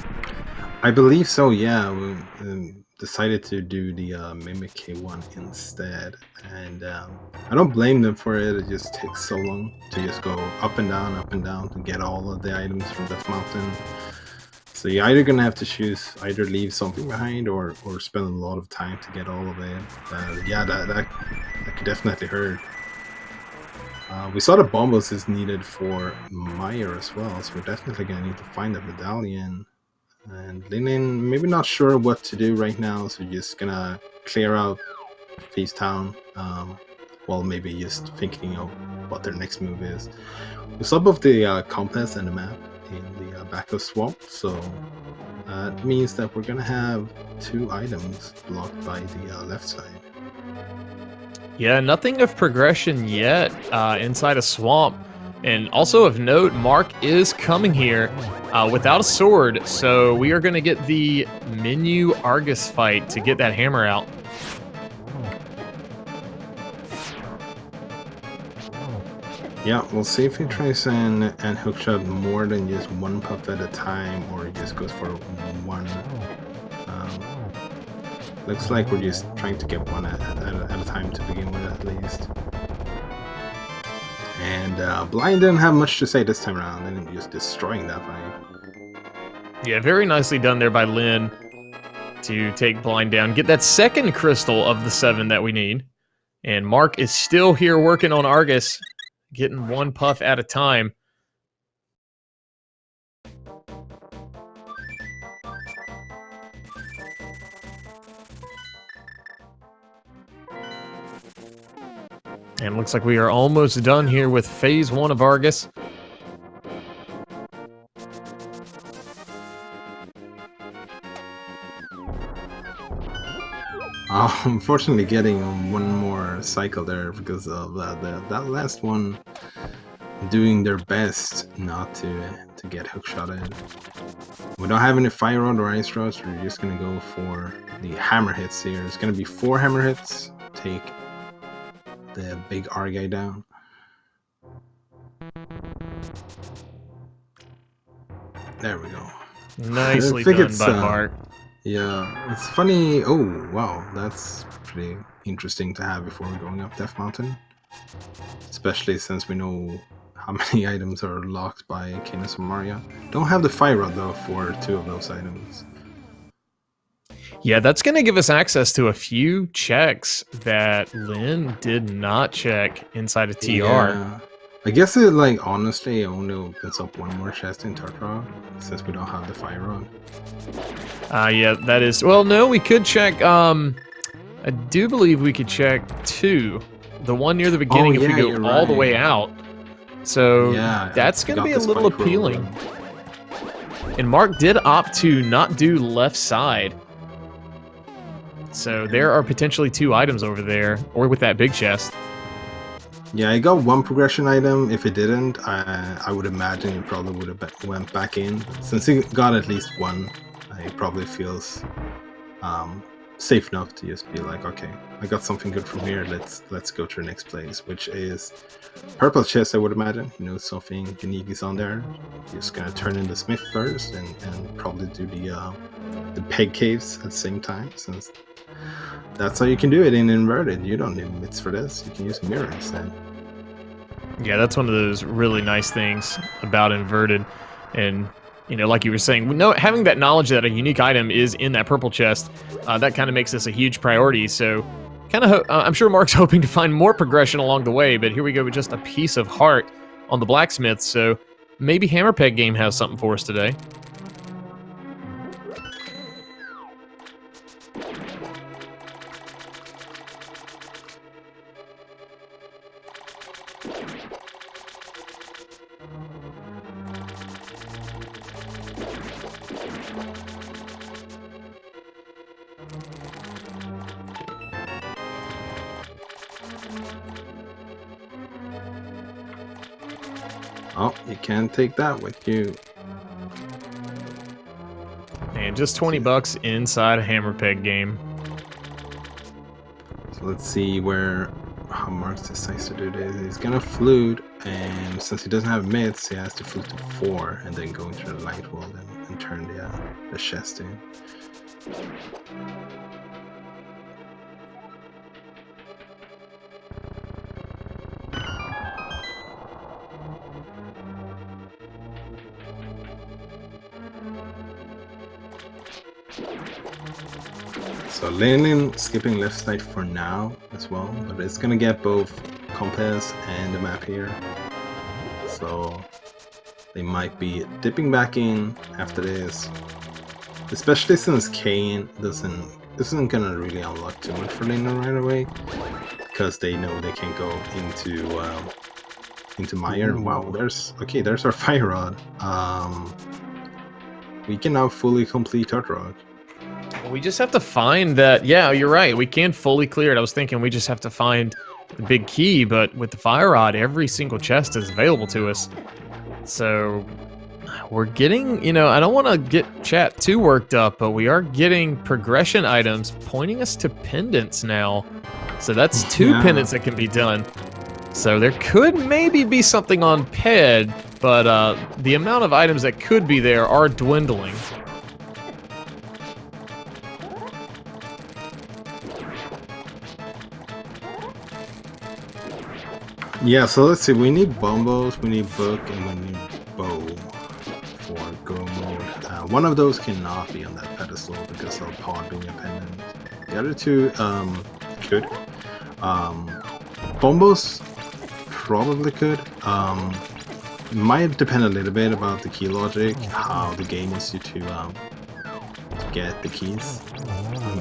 I believe so, yeah. We decided to do the Mimic K1 instead. And I don't blame them for it. It just takes so long to just go up and down to get all of the items from Death Mountain. So you're either going to have to choose, either leave something behind or spend a lot of time to get all of it. Yeah, that could definitely hurt. We saw the bombos is needed for Meyer as well, so we're definitely going to need to find that medallion. And Linlinlin, maybe not sure what to do right now, so just going to clear out Feast Town. Well, maybe just thinking of what their next move is. We saw both the compass and the map in the back of Swamp, so it means that we're gonna have 2 items blocked by the left side. Yeah, nothing of progression yet inside a Swamp. And also of note, Mark is coming here without a sword, so we are going to get the menu Argus fight to get that hammer out. Yeah, we'll see if he tries and hookshot more than just 1 puff at a time, or he just goes for 1. Looks like we're just trying to get 1 at a time to begin with, at least. And Blind didn't have much to say this time around, and just destroying that fight. Yeah, very nicely done there by Lynn to take Blind down. Get that second crystal of the 7 that we need. And Mark is still here working on Argus, getting 1 puff at a time. And looks like we are almost done here with phase 1 of Argus. Unfortunately, getting 1 more cycle there because of that last one doing their best not to get hookshotted. We don't have any fire rod or ice rods, so we're just gonna go for the hammer hits here. It's gonna be 4 hammer hits. Take the big R guy down. There we go. Nicely done by Mark. Yeah, it's funny. Oh, wow, that's pretty interesting to have before going up Death Mountain. Especially since we know how many items are locked by Canis and Maria. Don't have the fire rod though for 2 of those items. Yeah, that's going to give us access to a few checks that Lynn did not check inside of TR. Yeah. I guess it, like, honestly, only opens up 1 more chest in Tartarus, since we don't have the fire rod. Yeah, that is... Well, no, we could check... I do believe we could check 2. The one near the beginning if we go all the way out. So yeah, that's going to be a little appealing. And Mark did opt to not do left side. So there are potentially 2 items over there, or with that big chest. Yeah, I got 1 progression item. If it didn't, I would imagine it probably would have went back in. Since he got at least 1, he probably feels safe enough to just be like, okay, I got something good from here. Let's go to the next place, which is purple chest. I would imagine. You know, something unique is on there. You're just gonna turn in the smith first, and probably do the peg caves at the same time, since that's how you can do it in inverted. You don't need mitts for this. You can use mirror instead. Yeah, that's one of those really nice things about inverted, and like you were saying, having that knowledge that a unique item is in that purple chest, that kind of makes this a huge priority. So, I'm sure Mark's hoping to find more progression along the way, but here we go with just a piece of heart on the blacksmith. So maybe Hammerpeg Game has something for us today. Oh, you can't take that with you. And just 20 bucks inside a Hammerpeg Game. So let's see how Mark decides to do this. He's gonna flute, and since he doesn't have mids, he has to flute to 4 and then go into the light world and turn the chest in. So Linlinlin skipping left side for now as well, but it's gonna get both compass and the map here. So they might be dipping back in after this, especially since Kane isn't gonna really unlock too much for Linlinlin right away, because they know they can go into Meyer. Wow, there's our fire rod. We can now fully complete Turtle. We just have to find that. Yeah, you're right. We can fully clear it. I was thinking we just have to find the big key, but with the fire rod, every single chest is available to us. So we're getting, I don't want to get chat too worked up, but we are getting progression items pointing us to pendants now. So that's 2 pendants that can be done. So there could maybe be something on Ped, but the amount of items that could be there are dwindling. Yeah, so let's see. We need bombos, we need book, and we need bow for go mode. One of those cannot be on that pedestal because of pod being a pendant. The other two could. Bombos probably could. It might depend a little bit about the key logic, how the game wants you to get the keys.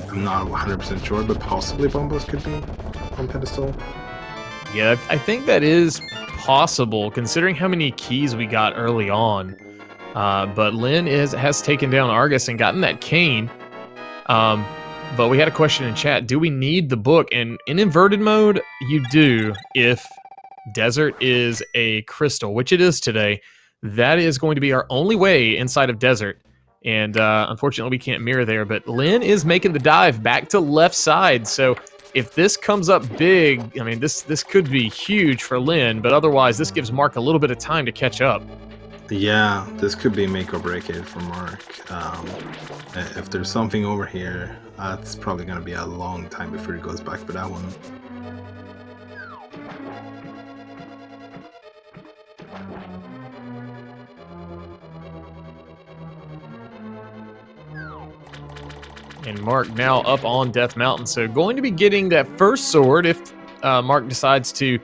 I'm not 100% sure, but possibly bombos could be on pedestal. Yeah, I think that is possible, considering how many keys we got early on. But Lynn has taken down Argus and gotten that cane. But we had a question in chat. Do we need the book? And in inverted mode, you do. If desert is a crystal, which it is today, that is going to be our only way inside of desert. And unfortunately, we can't mirror there. But Lynn is making the dive back to left side. So if this comes up big, I mean, this could be huge for Lynn. But otherwise, this gives Mark a little bit of time to catch up. Yeah, this could be make or break it for Mark. If there's something over here, it's probably going to be a long time before he goes back for that one. And Mark now up on Death Mountain, so going to be getting that first sword. If Mark decides to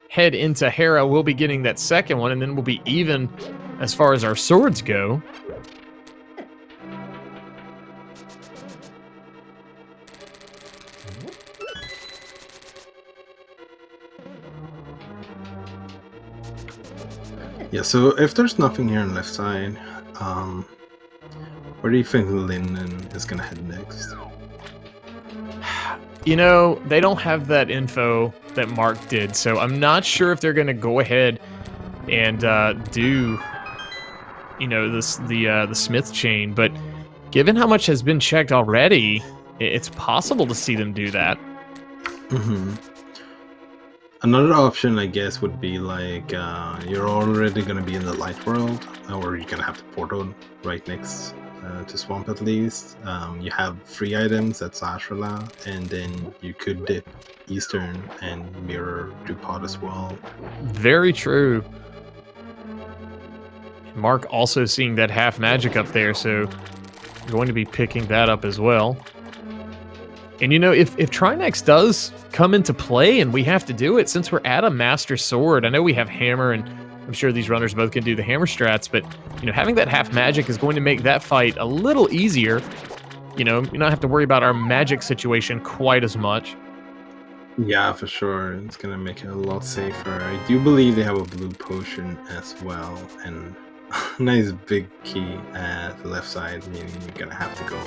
head into Hera, we'll be getting that second one, and then we'll be even as far as our swords go. Yeah, so if there's nothing here on the left side, where do you think Linlinlin is going to head next? You know, they don't have that info that Mark did, so I'm not sure if they're going to go ahead and do, you know, the Smith chain. But given how much has been checked already, it's possible to see them do that. Mm-hmm. Another option, I guess, would be like you're already going to be in the light world, or you're going to have the portal right next to swamp at least. You have free items at Zashrala, and then you could dip Eastern and mirror Dupont as well. Very true. Mark also seeing that half magic up there, so going to be picking that up as well. And you know, if Trinex does come into play and we have to do it, since we're at a Master Sword, I know we have Hammer, and I'm sure these runners both can do the Hammer strats, but, you know, having that half magic is going to make that fight a little easier. You know, you don't have to worry about our magic situation quite as much. Yeah, for sure. It's gonna make it a lot safer. I do believe they have a blue potion as well, and a nice big key at the left side, meaning you're gonna have to go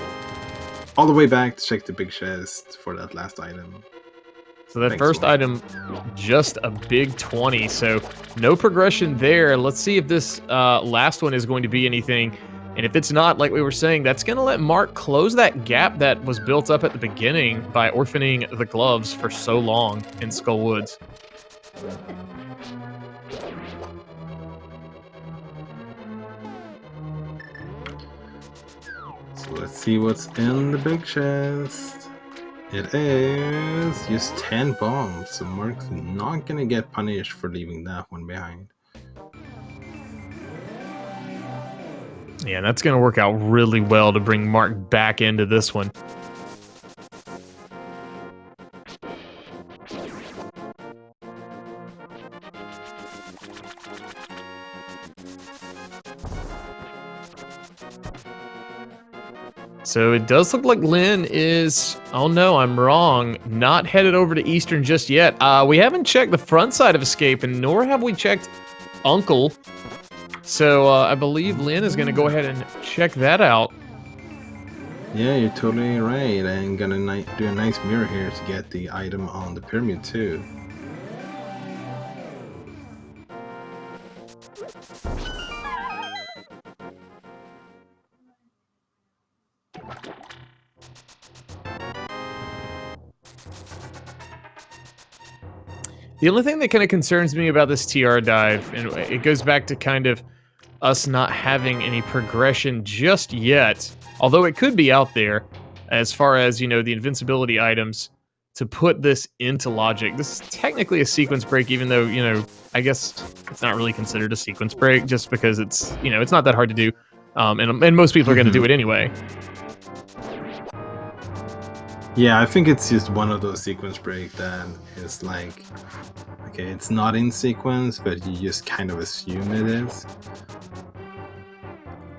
all the way back to check the big chest for that last item. So that first item, just a big 20, so no progression there. Let's see if this last one is going to be anything. And if it's not, like we were saying, that's going to let Mark close that gap that was built up at the beginning by orphaning the gloves for so long in Skull Woods. So let's see what's in the big chest. It is just 10 bombs, so Mark's not gonna get punished for leaving that one behind. Yeah, that's going to work out really well to bring Mark back into this one. So it does look like Lynn is, oh no, I'm wrong, not headed over to Eastern just yet. We haven't checked the front side of Escape, and nor have we checked Uncle. So I believe Lynn is going to go ahead and check that out. Yeah, you're totally right. I'm gonna do a nice mirror here to get the item on the pyramid too. The only thing that kind of concerns me about this TR dive, and it goes back to kind of us not having any progression just yet, although it could be out there, as far as, you know, the invincibility items, to put this into logic. This is technically a sequence break, even though, you know, I guess it's not really considered a sequence break, just because it's, you know, it's not that hard to do, and most people are going to do it anyway. Yeah, I think it's just one of those sequence break that is like, okay, it's not in sequence, but you just kind of assume it is.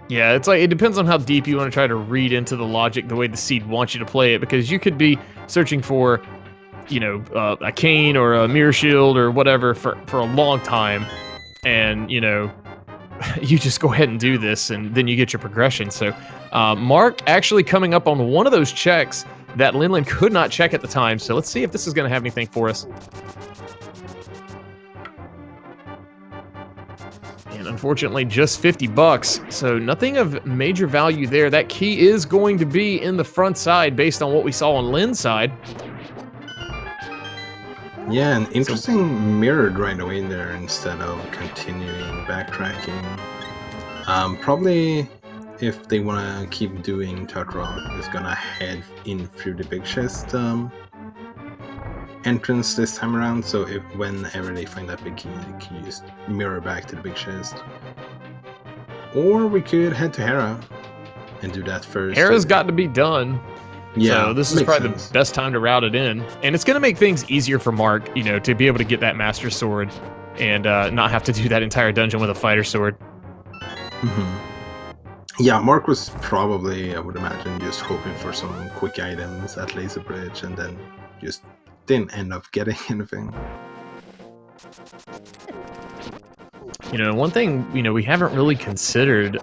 Yeah, it's like, it depends on how deep you want to try to read into the logic the way the seed wants you to play it, because you could be searching for, you know, a cane or a mirror shield or whatever for a long time, and, you know, you just go ahead and do this, and then you get your progression. So Mark actually coming up on one of those checks that Linlinlin could not check at the time, so let's see if this is going to have anything for us. And unfortunately, just 50 bucks, so nothing of major value there. That key is going to be in the front side based on what we saw on Lynn's side. Yeah, an interesting mirrored right away there instead of continuing backtracking. Probably if they want to keep doing Tut Rock, is gonna head in through the big chest entrance this time around, so if whenever they find that big key, they can just mirror back to the big chest. Or we could head to Hera and do that first. Hera's got to be done. Yeah, so this is probably the best time to route it in. And it's going to make things easier for Mark, you know, to be able to get that Master Sword and not have to do that entire dungeon with a Fighter Sword. Yeah, Mark was probably, I would imagine, just hoping for some quick items at Laser Bridge, and then just didn't end up getting anything. You know, one thing, you know, we haven't really considered,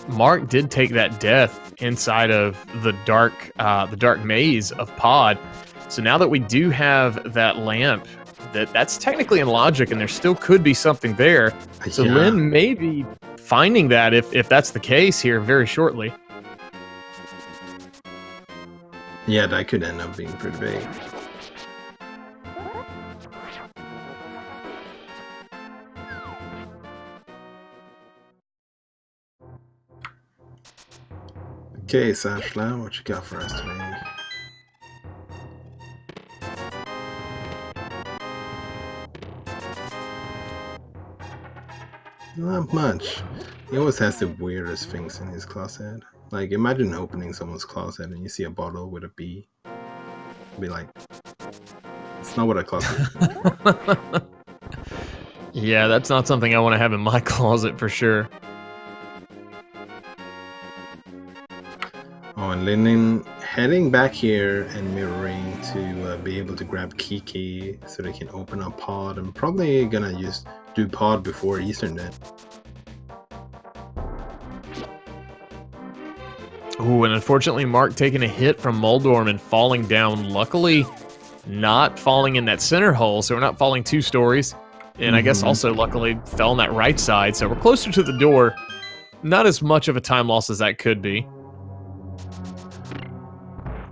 Mark did take that death inside of the dark maze of Pod. So now that we do have that lamp, that's technically in logic, and there still could be something there. So yeah. Lynn may be finding that if that's the case here very shortly. Yeah, that could end up being pretty big. Okay, Sashla, what you got for us today? Not much. He always has the weirdest things in his closet. Like, imagine opening someone's closet and you see a bottle with a B. Be like, it's not what a closet is. Yeah, that's not something I want to have in my closet for sure. Oh, and Linlin heading back here and mirroring to be able to grab Kiki so they can open up pod. I'm probably gonna just do pod before Eastern then. Ooh, and unfortunately, Mark taking a hit from Moldorm and falling down. Luckily, not falling in that center hole, so we're not falling 2 stories. And I guess also, luckily, fell on that right side, so we're closer to the door. Not as much of a time loss as that could be.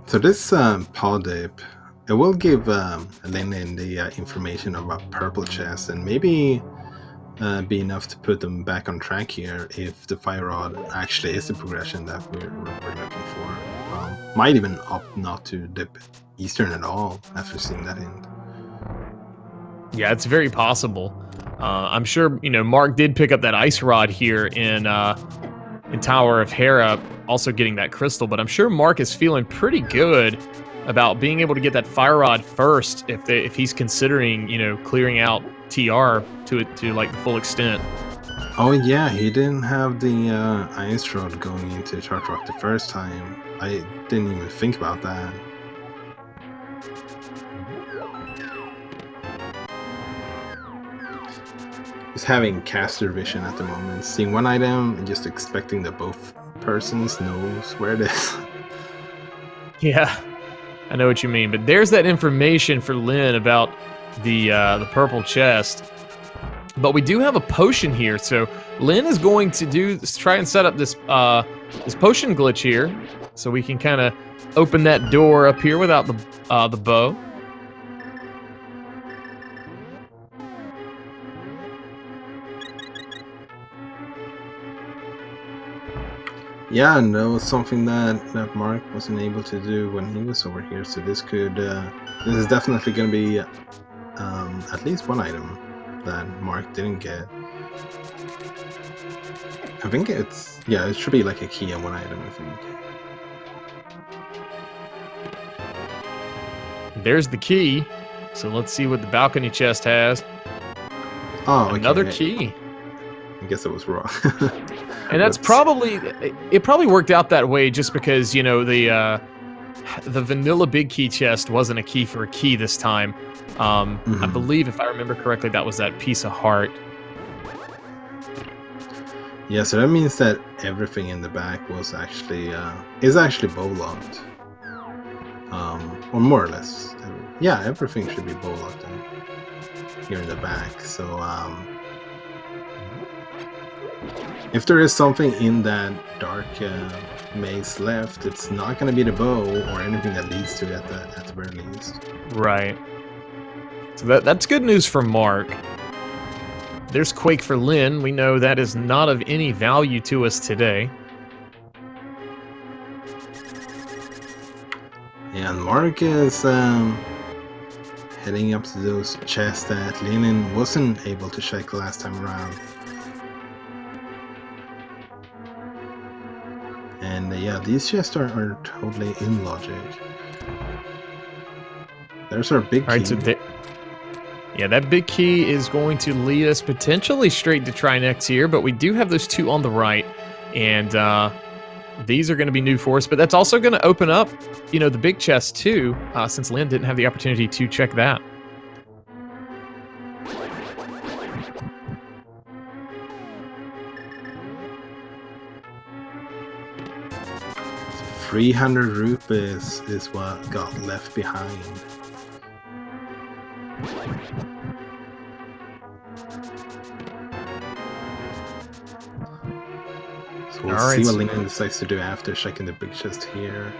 So this pod dip, it will give Linlin the information about purple chest and maybe be enough to put them back on track here if the fire rod actually is the progression that we're looking for. Might even opt not to dip Eastern at all after seeing that hint. Yeah, it's very possible. I'm sure, Mark did pick up that ice rod here in Tower of Hera, also getting that crystal, but I'm sure Mark is feeling pretty good about being able to get that fire rod first if he's considering, clearing out TR to like the full extent. Oh yeah, he didn't have the ice rod going into Chart Rock the first time. I didn't even think about that. He's having caster vision at the moment, seeing one item and just expecting that both persons knows where it is. Yeah, I know what you mean, but there's that information for Lynn about the purple chest. But we do have a potion here, so Lynn is going to try and set up this this potion glitch here, so we can kind of open that door up here without the bow. Yeah, and that was something that Mark wasn't able to do when he was over here. So this is definitely going to be at least one item that Mark didn't get. I think it should be like a key and one item, I think. There's the key. So let's see what the balcony chest has. Oh, okay. Another key. I guess I was wrong. And that's probably worked out that way just because, the vanilla big key chest wasn't a key for a key this time. I believe, if I remember correctly, that was that piece of heart. Yeah, so that means that everything in the back was actually is actually bow locked, or more or less. Yeah, everything should be bow locked here in the back. So if there is something in that dark maze left, it's not going to be the bow or anything that leads to it at the very least. Right. So that's good news for Mark. There's Quake for Lynn. We know that is not of any value to us today. And Mark is heading up to those chests that Linlin wasn't able to check last time around. And yeah, these chests are totally in logic. There's our big key. All right, so yeah, that big key is going to lead us potentially straight to Trinex here, but we do have those 2 on the right, and these are going to be new for us, but that's also going to open up, the big chest too, since Lynn didn't have the opportunity to check that. So 300 rupees is what got left behind. So we'll see what Linlin decides to do after checking the big chest here.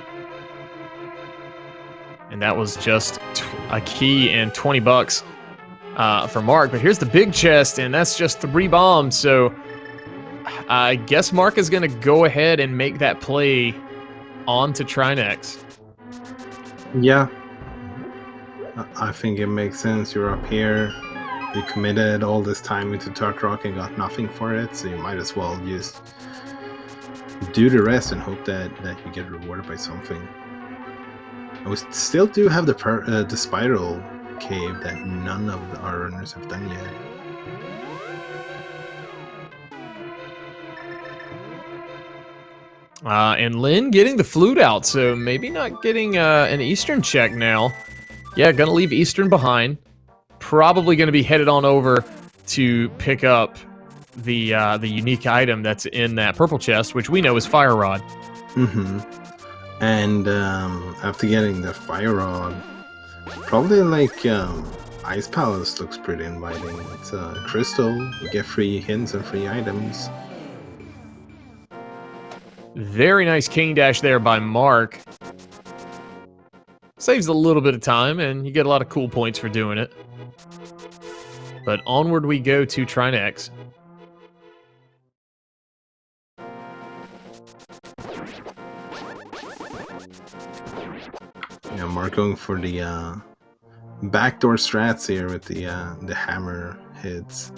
And that was just a key and 20 bucks for Mark. But here's the big chest, and that's just 3 bombs. So I guess Mark is going to go ahead and make that play on to try next. Yeah. I think it makes sense. You're up here. You committed all this time into Tart Rock and got nothing for it, so you might as well just do the rest and hope that you get rewarded by something. And we still do have the spiral cave that none of our runners have done yet. And Lin getting the flute out, so maybe not getting an Eastern check now. Yeah, gonna leave Eastern behind. Probably gonna be headed on over to pick up the unique item that's in that purple chest, which we know is Fire Rod. Mm-hmm. And after getting the Fire Rod, probably like Ice Palace looks pretty inviting. It's a crystal. You get free hints and free items. Very nice king dash there by Mark. Saves a little bit of time, and you get a lot of cool points for doing it. But onward we go to try next. Yeah, Mark going for the backdoor strats here with the hammer hits.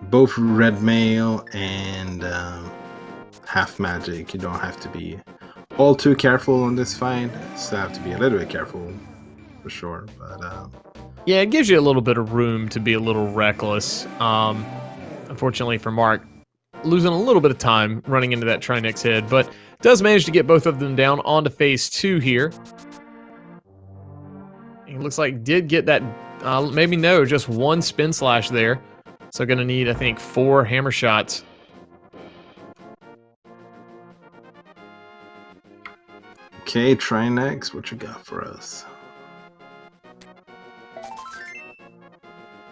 Both red mail and half magic. You don't have to be all too careful on this fight. Still have to be a little bit careful for sure. But yeah, it gives you a little bit of room to be a little reckless. Unfortunately for Mark, losing a little bit of time running into that Trinex head, but does manage to get both of them down onto phase 2 here. It looks like did get that, maybe no, just one spin slash there. So gonna need, I think, 4 hammer shots. okay, try next. What you got for us?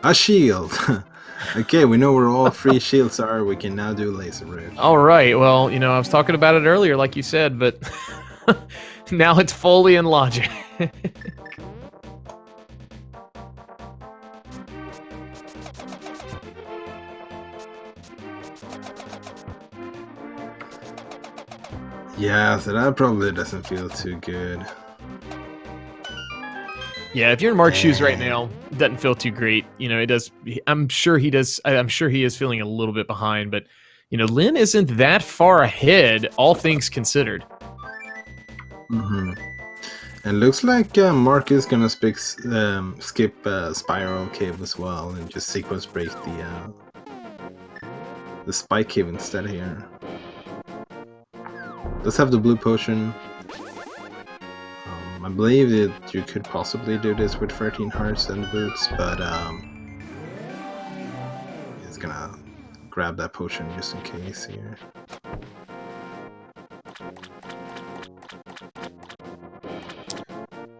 A shield. Okay, we know where all 3 shields are. We can now do laser ridge. All right. Well, you know, I was talking about it earlier, like you said, but now it's fully in logic. Yeah, so that probably doesn't feel too good. Yeah, if you're in Mark's shoes right now, it doesn't feel too great. You know, it does. I'm sure he does. I'm sure he is feeling a little bit behind, but you know, Lin isn't that far ahead, all things considered. Mm-hmm. And looks like Mark is gonna skip Spiral Cave as well and just sequence break the Spike Cave instead here. Does have the blue potion. I believe that you could possibly do this with 13 hearts and boots, but he's gonna grab that potion just in case here.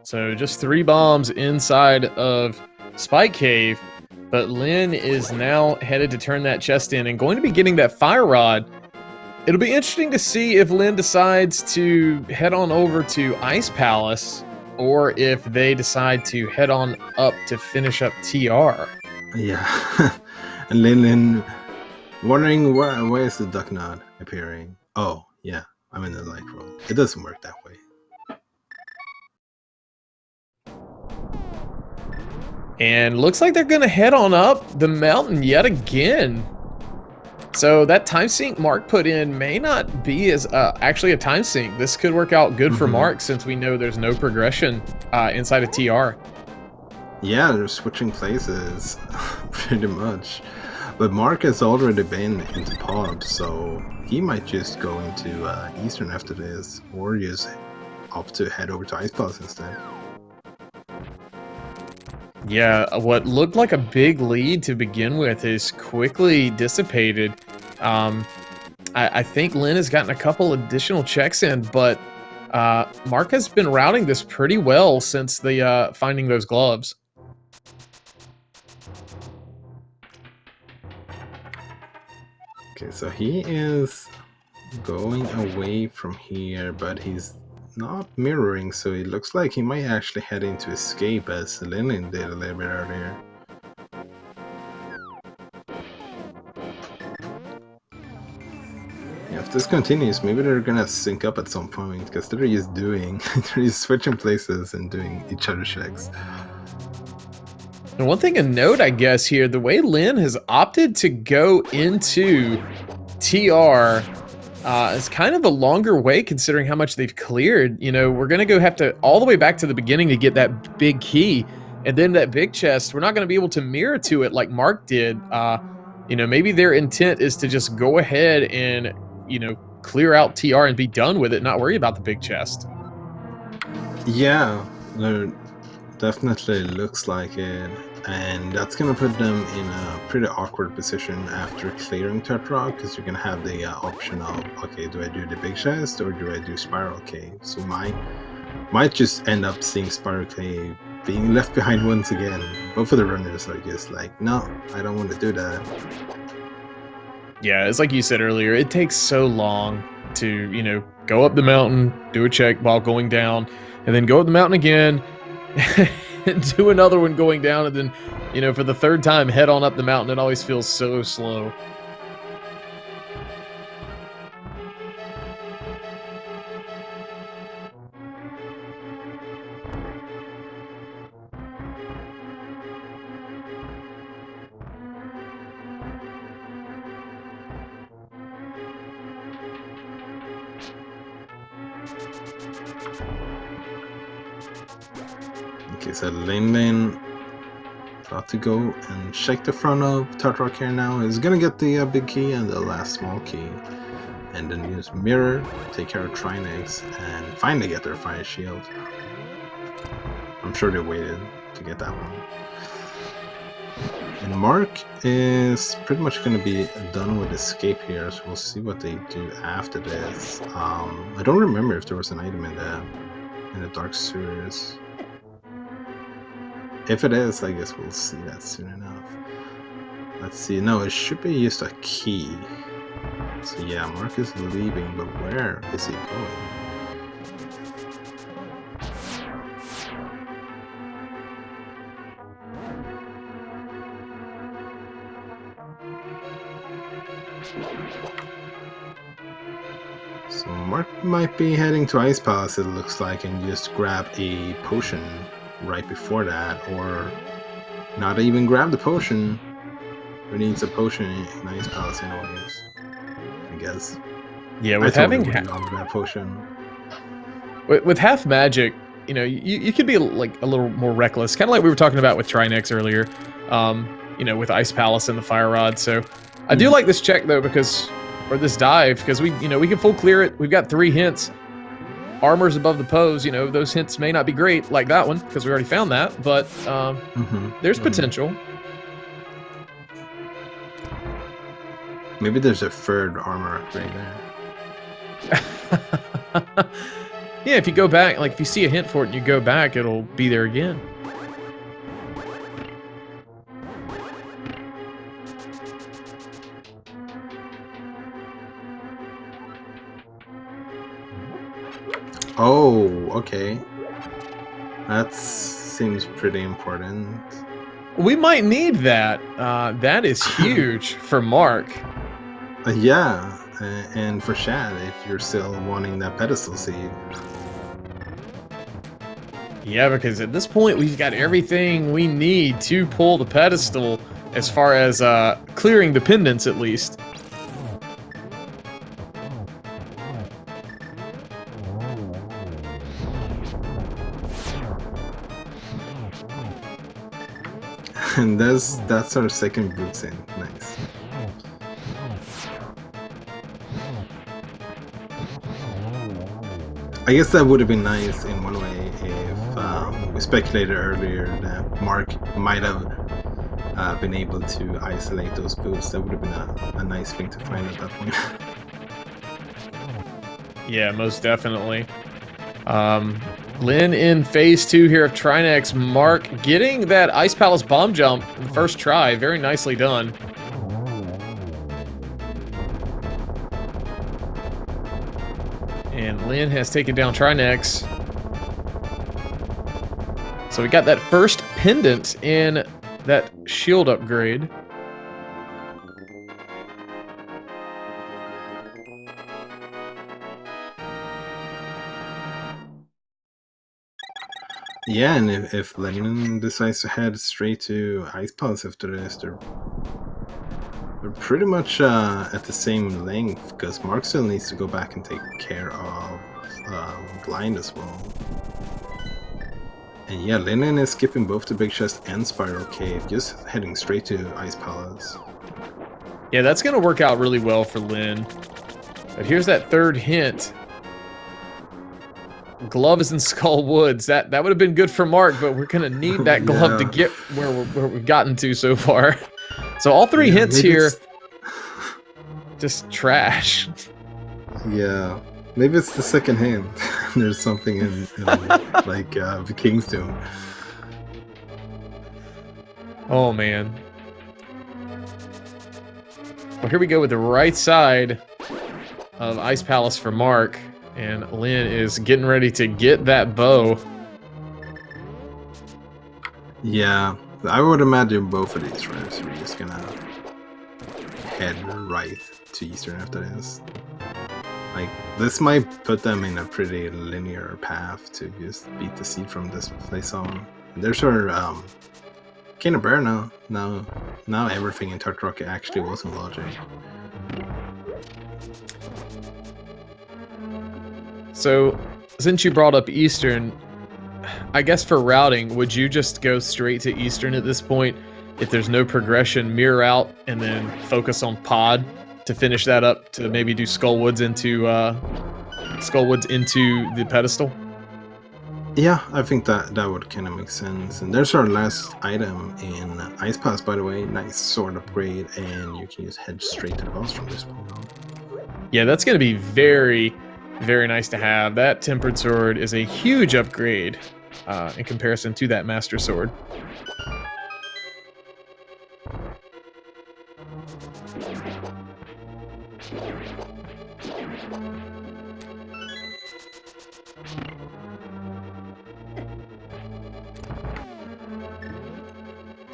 So just 3 bombs inside of Spike Cave, but Lin is now headed to turn that chest in and going to be getting that Fire Rod. It'll be interesting to see if Lin decides to head on over to Ice Palace or if they decide to head on up to finish up TR. Yeah, and Linlin wondering where is the duck nod appearing. Oh, yeah, I'm in the light room. It doesn't work that way. And looks like they're going to head on up the mountain yet again. So that time sync Mark put in may not be as actually a time sync. This could work out good for Mark since we know there's no progression inside of TR. Yeah, they're switching places pretty much. But Mark has already been into pod, so he might just go into Eastern after this, or just opt to head over to Ice Palace instead. Yeah, what looked like a big lead to begin with is quickly dissipated. I think Lin has gotten a couple additional checks in, but Mark has been routing this pretty well since the finding those gloves. Okay, so he is going away from here, but he's not mirroring, so it looks like he might actually head into escape as Linlin did a little bit earlier. Yeah, if this continues, maybe they're gonna sync up at some point because they're just doing, they're just switching places and doing each other's checks. And one thing to note, I guess, here, the way Lin has opted to go into TR is kind of a longer way considering how much they've cleared. You know, we're going to have to all the way back to the beginning to get that big key. And then that big chest, we're not going to be able to mirror to it like Mark did. You know, maybe their intent is to just go ahead and, you know, clear out TR and be done with it, not worry about the big chest. Yeah, there definitely looks like it. And that's going to put them in a pretty awkward position after clearing Third Rock, because you're going to have the option of, okay, do I do the big chest or do I do Spiral Cave? So might just end up seeing Spiral Cave being left behind once again. Both of the runners are just like, no, I don't want to do that. Yeah, it's like you said earlier, it takes so long to, you know, go up the mountain, do a check while going down, and then go up the mountain again, and do another one going down, and then, you know, for the third time, head on up the mountain. It always feels so slow. Okay, so Linlinlin about to go and check the front of Third Rock here now. He's gonna get the big key and the last small key. And then use Mirror, take care of Trinex, and finally get their Fire Shield. I'm sure they waited to get that one. And Mark is pretty much going to be done with Escape here, so we'll see what they do after this. I don't remember if there was an item in the Dark Sewers. If it is, I guess we'll see that soon enough. Let's see. No, it should be just a key. So yeah, Mark is leaving, but where is he going? So Mark might be heading to Ice Palace, it looks like, and just grab a potion right before that, or not even grab the potion. Who needs a potion in Ice Palace anyways? I guess. Yeah, with having that potion. With half magic, you know, you could be like a little more reckless, kind of like we were talking about with Trinex earlier. You know, with Ice Palace and the Fire Rod. So I do like this check though, because or this dive, because we can full clear it. We've got 3 hints. Armor's above the pose. You know, those hints may not be great like that one because we already found that, but there's potential. Maybe there's a third armor upgrade there. Yeah, if you go back, like if you see a hint for it and you go back, it'll be there again. Oh, okay. That seems pretty important. We might need that. That is huge for Mark. Yeah, and for Shad, if you're still wanting that pedestal seed. Yeah, because at this point, we've got everything we need to pull the pedestal, as far as clearing the pendants, at least. And that's our second boots in. Nice. I guess that would have been nice in one way if we speculated earlier that Mark might have been able to isolate those boots. That would have been a nice thing to find at that point. Yeah, most definitely. Lin in phase 2 here of Trinex. Mark getting that Ice Palace bomb jump in the first try. Very nicely done. And Lin has taken down Trinex. So we got that first pendant in that shield upgrade. Yeah, and if Linlinlin decides to head straight to Ice Palace after this, they're pretty much at the same length, because Mark still needs to go back and take care of Blind as well. And yeah, Linlinlin is skipping both the Big Chest and Spiral Cave, just heading straight to Ice Palace. Yeah, that's going to work out really well for Lin. But here's that third hint. Glove is in Skull Woods. That would have been good for Mark, but we're going to need that glove to get where we've gotten to so far. So all three hints here, just trash. Yeah, maybe it's the second hint. There's something in like the King's Tomb. Oh, man. Well, here we go with the right side of Ice Palace for Mark. And Lin is getting ready to get that bow. Yeah, I would imagine both of these routes are just gonna head right to Eastern after this. Like, this might put them in a pretty linear path to just beat the seed from this place on. And there's our King of Bear now. Now everything in Tart Rocket actually wasn't logic. So, since you brought up Eastern, I guess for routing, would you just go straight to Eastern at this point? If there's no progression, mirror out, and then focus on Pod to finish that up to maybe do Skullwoods into the pedestal? Yeah, I think that would kind of make sense. And there's our last item in Ice Pass, by the way. Nice sword upgrade, and you can just head straight to the boss from this point on. Yeah, that's going to be very, very nice to have. That Tempered Sword is a huge upgrade in comparison to that Master Sword.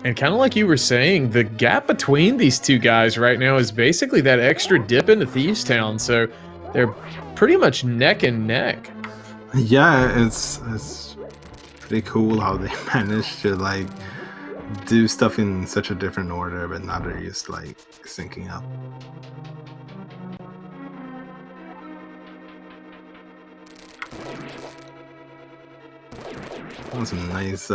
And kind of like you were saying, the gap between these two guys right now is basically that extra dip into Thieves Town, so they're pretty much neck and neck. Yeah, it's pretty cool how they managed to like do stuff in such a different order, but now they're just like syncing up. That was some nice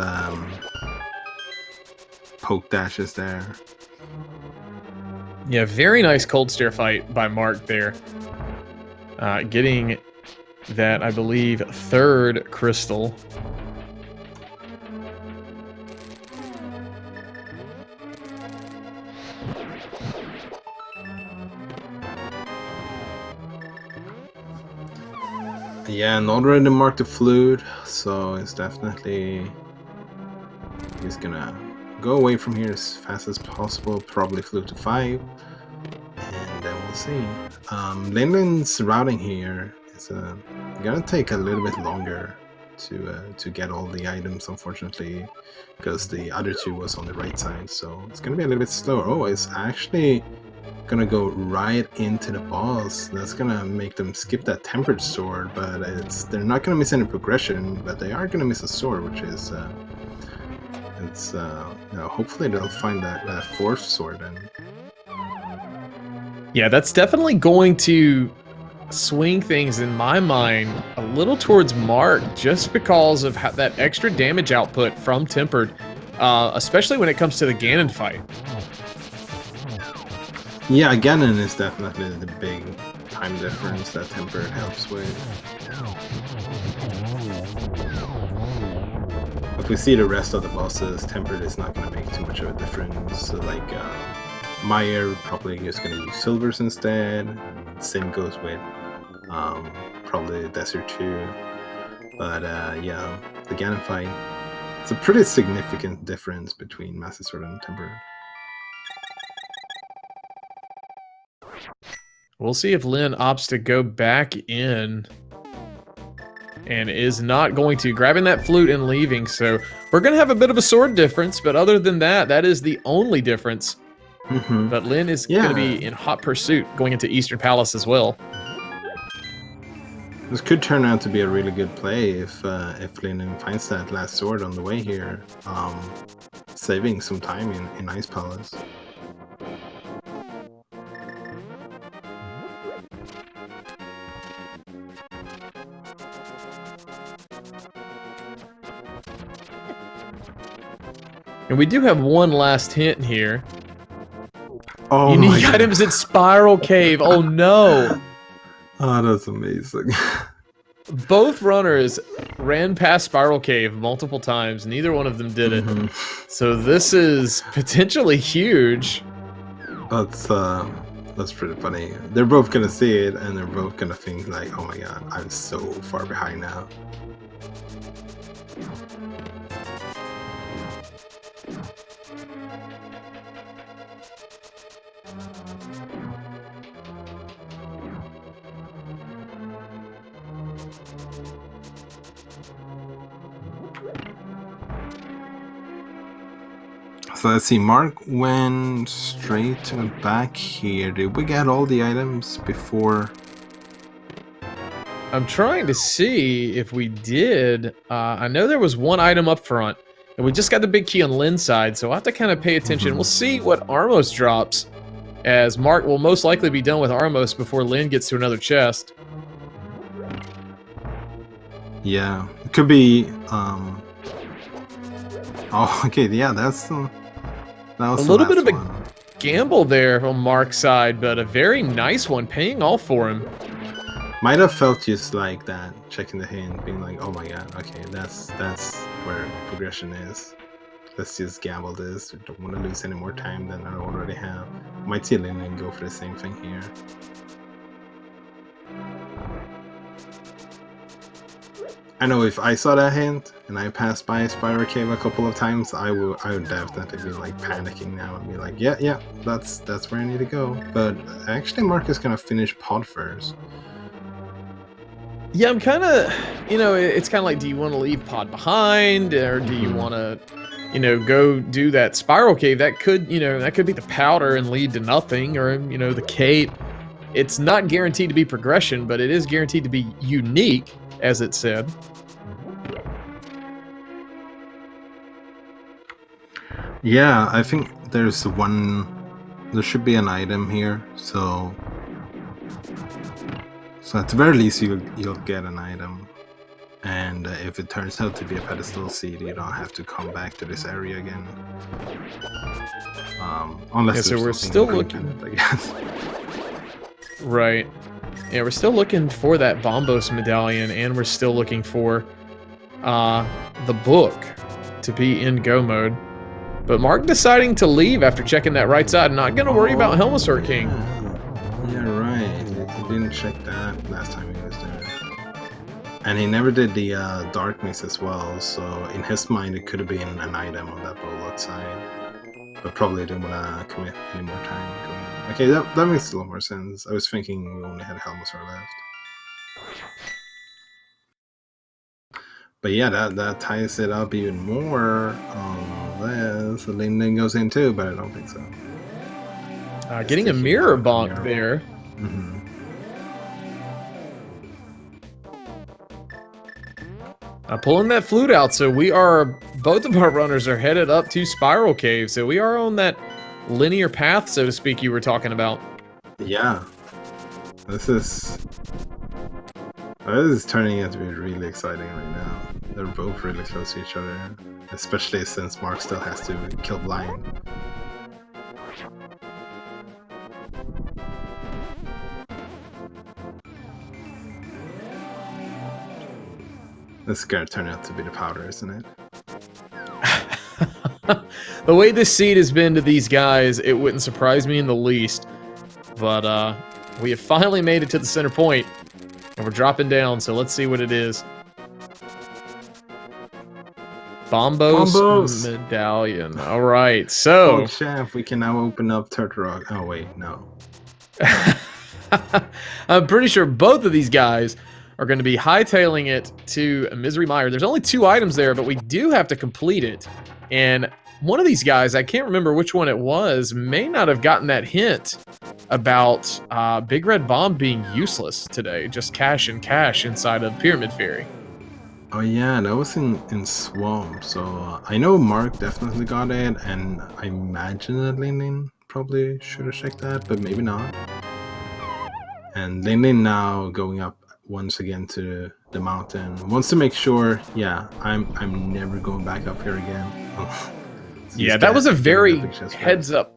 poke dashes there. Yeah, very nice cold stare fight by Mark there. Getting that, I believe, third crystal. Yeah, and already marked the flute, so it's definitely he's gonna go away from here as fast as possible, probably flute to 5, and then we'll see. Linlin's routing here is gonna take a little bit longer to get all the items, unfortunately, because the other two was on the right side, so it's gonna be a little bit slower. Oh, it's actually gonna go right into the boss. That's gonna make them skip that Tempered Sword, but they're not gonna miss any progression, but they are gonna miss a sword, which is hopefully they'll find that fourth sword then. Yeah, that's definitely going to swing things in my mind a little towards Mark, just because of that extra damage output from Tempered, especially when it comes to the Ganon fight. Yeah, Ganon is definitely the big time difference that Tempered helps with. If we see the rest of the bosses, Tempered is not going to make too much of a difference. So like Meyer probably is going to use Silvers instead. Sim goes with probably Desert 2. But yeah, the Ganon fight, it's a pretty significant difference between Master Sword and Tempered. We'll see if Lin opts to go back in and is not going to. Grabbing that flute and leaving, so we're going to have a bit of a sword difference, but other than that, that is the only difference. Mm-hmm. But Lin is going to be in hot pursuit going into Eastern Palace as well. This could turn out to be a really good play if Linlinlin finds that last sword on the way here, saving some time in Ice Palace. And we do have one last hint here. Oh, Unique items at Spiral Cave. Oh no! Oh, that's amazing. Both runners ran past Spiral Cave multiple times. Neither one of them did it. So this is potentially huge. That's pretty funny. They're both gonna see it, and they're both gonna think like, "Oh my god, I'm so far behind now." So let's see, Mark went straight to the back here. Did we get all the items before? I'm trying to see if we did. I know there was one item up front, and we just got the big key on Lin's side, so I'll have to kind of pay attention. We'll see what Armos drops, as Mark will most likely be done with Armos before Lin gets to another chest. Yeah, it could be, Oh, okay, yeah, that was a little bit of a gamble there on Mark's side, but a very nice one, paying off for him. Might have felt just like that, checking the hint, being like, oh my god, okay, that's where progression is. Let's just gamble this. We don't want to lose any more time than I already have. Might see Linlinlin go for the same thing here. I know if I saw that hint and I passed by Spiral Cave a couple of times, I would definitely be like panicking now and be like, yeah, that's where I need to go. But actually, Mark is gonna finish pod first. Yeah, I'm kind of, it's kind of like, do you want to leave pod behind, or do you want to, go do that Spiral Cave? That could, that could be the powder and lead to nothing, or the cape. It's not guaranteed to be progression, but it is guaranteed to be unique, as it said. Yeah, I think there should be an item here, so at the very least you'll get an item, and if it turns out to be a pedestal seed, you don't have to come back to this area again. Unless so we're still looking, I guess. Right. Yeah, we're still looking for that Bombos medallion, and we're still looking for the book to be in go mode. But Mark deciding to leave after checking that right side. Not going to worry about Helmasaur King. Yeah, right. He didn't check that last time he was there. And he never did the darkness as well, so in his mind it could have been an item on that Bolot side. But probably didn't want to commit any more time going on. Okay, that makes a lot more sense. I was thinking we only had Helmasaur left. But yeah, that ties it up even more. Unless Linlinlin goes in too, but I don't think so. Getting a mirror bonk there. Pulling that flute out, so both of our runners are headed up to Spiral Cave, so we are on that linear path, so to speak, you were talking about. Yeah. This is turning out to be really exciting right now. They're both really close to each other, especially since Mark still has to kill Blind. This is gonna turn out to be the powder, isn't it? The way this seed has been to these guys, it wouldn't surprise me in the least. But we have finally made it to the center point, and we're dropping down, so let's see what it is. Bombos medallion. All right, so... Oh, chef, we can now open up Turtle Rock. Oh, wait, no. I'm pretty sure both of these guys are going to be hightailing it to Misery Mire. There's only 2 items there, but we do have to complete it. And one of these guys, I can't remember which one it was, may not have gotten that hint about Big Red Bomb being useless today. Just cash and cash inside of Pyramid Fairy. Oh yeah, that was in Swamp, so I know Mark definitely got it, and I imagine that Linlin probably should have checked that, but maybe not. And Linlin now going up once again to the mountain, wants to make sure, yeah, I'm never going back up here again. So Yeah, that was a very heads up.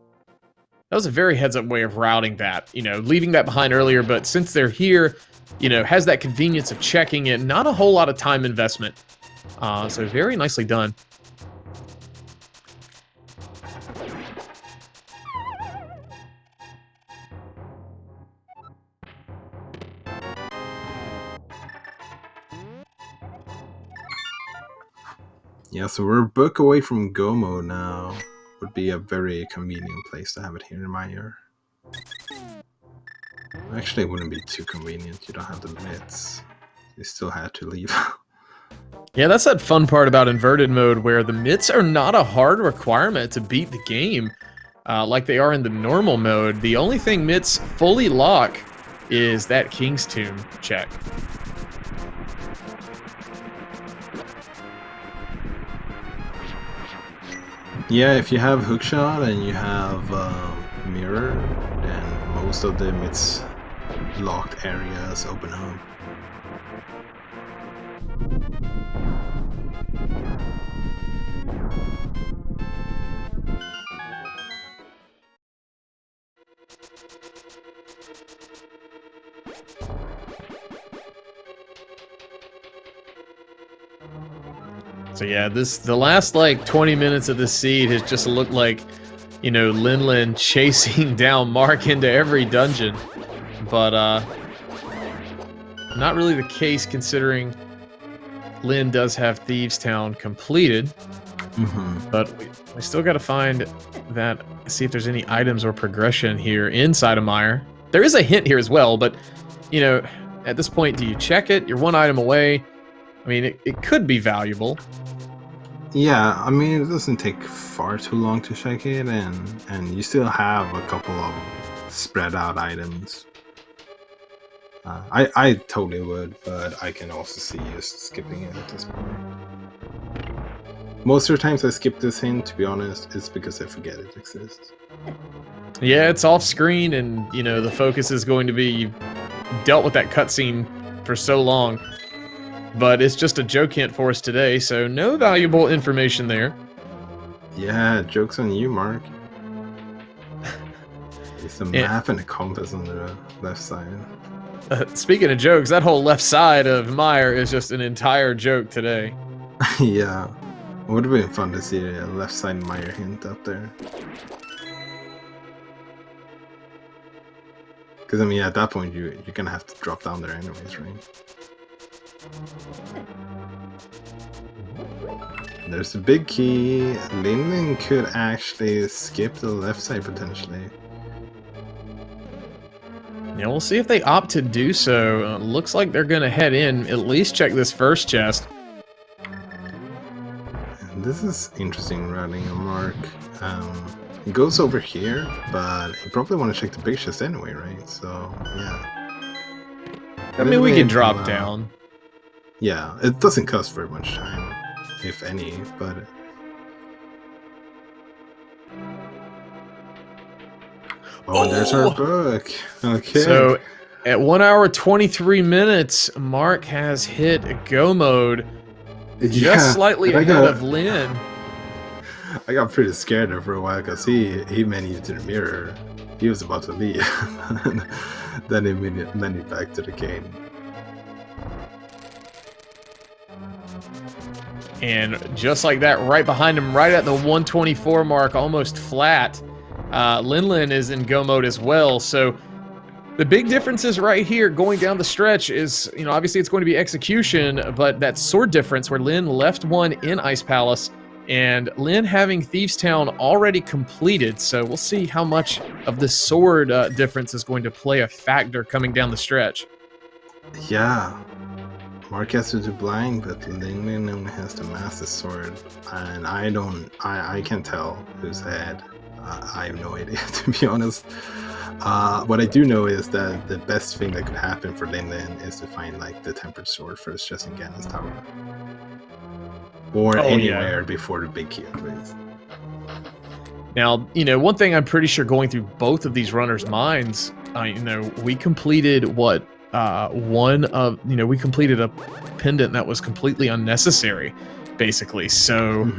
That was a very heads up way of routing that, you know, leaving that behind earlier, but since they're here, you know, has that convenience of checking it, not a whole lot of time investment. So very nicely done. Yeah, so we're a book away from Go mode now. Would be a very convenient place to have it here in my ear. Actually, it wouldn't be too convenient. You don't have the mitts. You still had to leave. Yeah, that's that fun part about inverted mode where the mitts are not a hard requirement to beat the game like they are in the normal mode. The only thing mitts fully lock is that King's Tomb check. Yeah, if you have hookshot and you have mirror, then most of the mitts locked areas open up. So yeah, the last like 20 minutes of this seed has just looked like, you know, Linlin chasing down Mark into every dungeon. But not really the case considering Lin does have Thieves Town completed. But we still got to find that, see if there's any items or progression here inside of Mire. There is a hint here as well, but, you know, at this point, do you check it? You're one item away. I mean, it could be valuable. Yeah, I mean, it doesn't take far too long to check it, and you still have a couple of spread out items. I totally would, but I can also see just skipping it at this point. Most of the times I skip this hint, to be honest, it's because I forget it exists. Yeah, it's off screen, and, you know, the focus is going to be, you've dealt with that cutscene for so long. But it's just a joke hint for us today, so no valuable information there. Yeah, joke's on you, Mark. It's a map and a compass on the left side. Speaking of jokes, that whole left side of Mire is just an entire joke today. Yeah. It would have been fun to see a left side Mire hint up there. Because, I mean, at that point, you're going to have to drop down there anyways, right? There's a big key. Linlin could actually skip the left side potentially. Yeah, we'll see if they opt to do so. Looks like they're going to head in, at least check this first chest. And this is interesting routing a Mark. It goes over here, but you probably want to check the big chest anyway, right? So, yeah. I mean, we can drop down. Yeah, it doesn't cost very much time, if any, but... Oh, there's our book. Okay. So, at 1 hour 23 minutes, Mark has hit go mode, just slightly ahead of Lin. I got pretty scared there for a while because he mentioned to the mirror. He was about to leave. Then he back to the game. And just like that, right behind him, right at the 124 mark, almost flat, Linlin is in go mode as well. So the big difference is right here going down the stretch is, you know, obviously it's going to be execution, but that sword difference where Lin left one in Ice Palace and Lin having Thieves Town already completed. So we'll see how much of the sword difference is going to play a factor coming down the stretch. Yeah. Mark has to do blind, but Linlinlin only has the Master Sword, and I can't tell who's ahead. I have no idea, to be honest. What I do know is that the best thing that could happen for Linlin is to find like the Tempered Sword first, just in Ganon's Tower, or anywhere before the big key, at least. Now, you know, one thing I'm pretty sure going through both of these runners' minds, you know, we completed what we completed a pendant that was completely unnecessary, basically. So,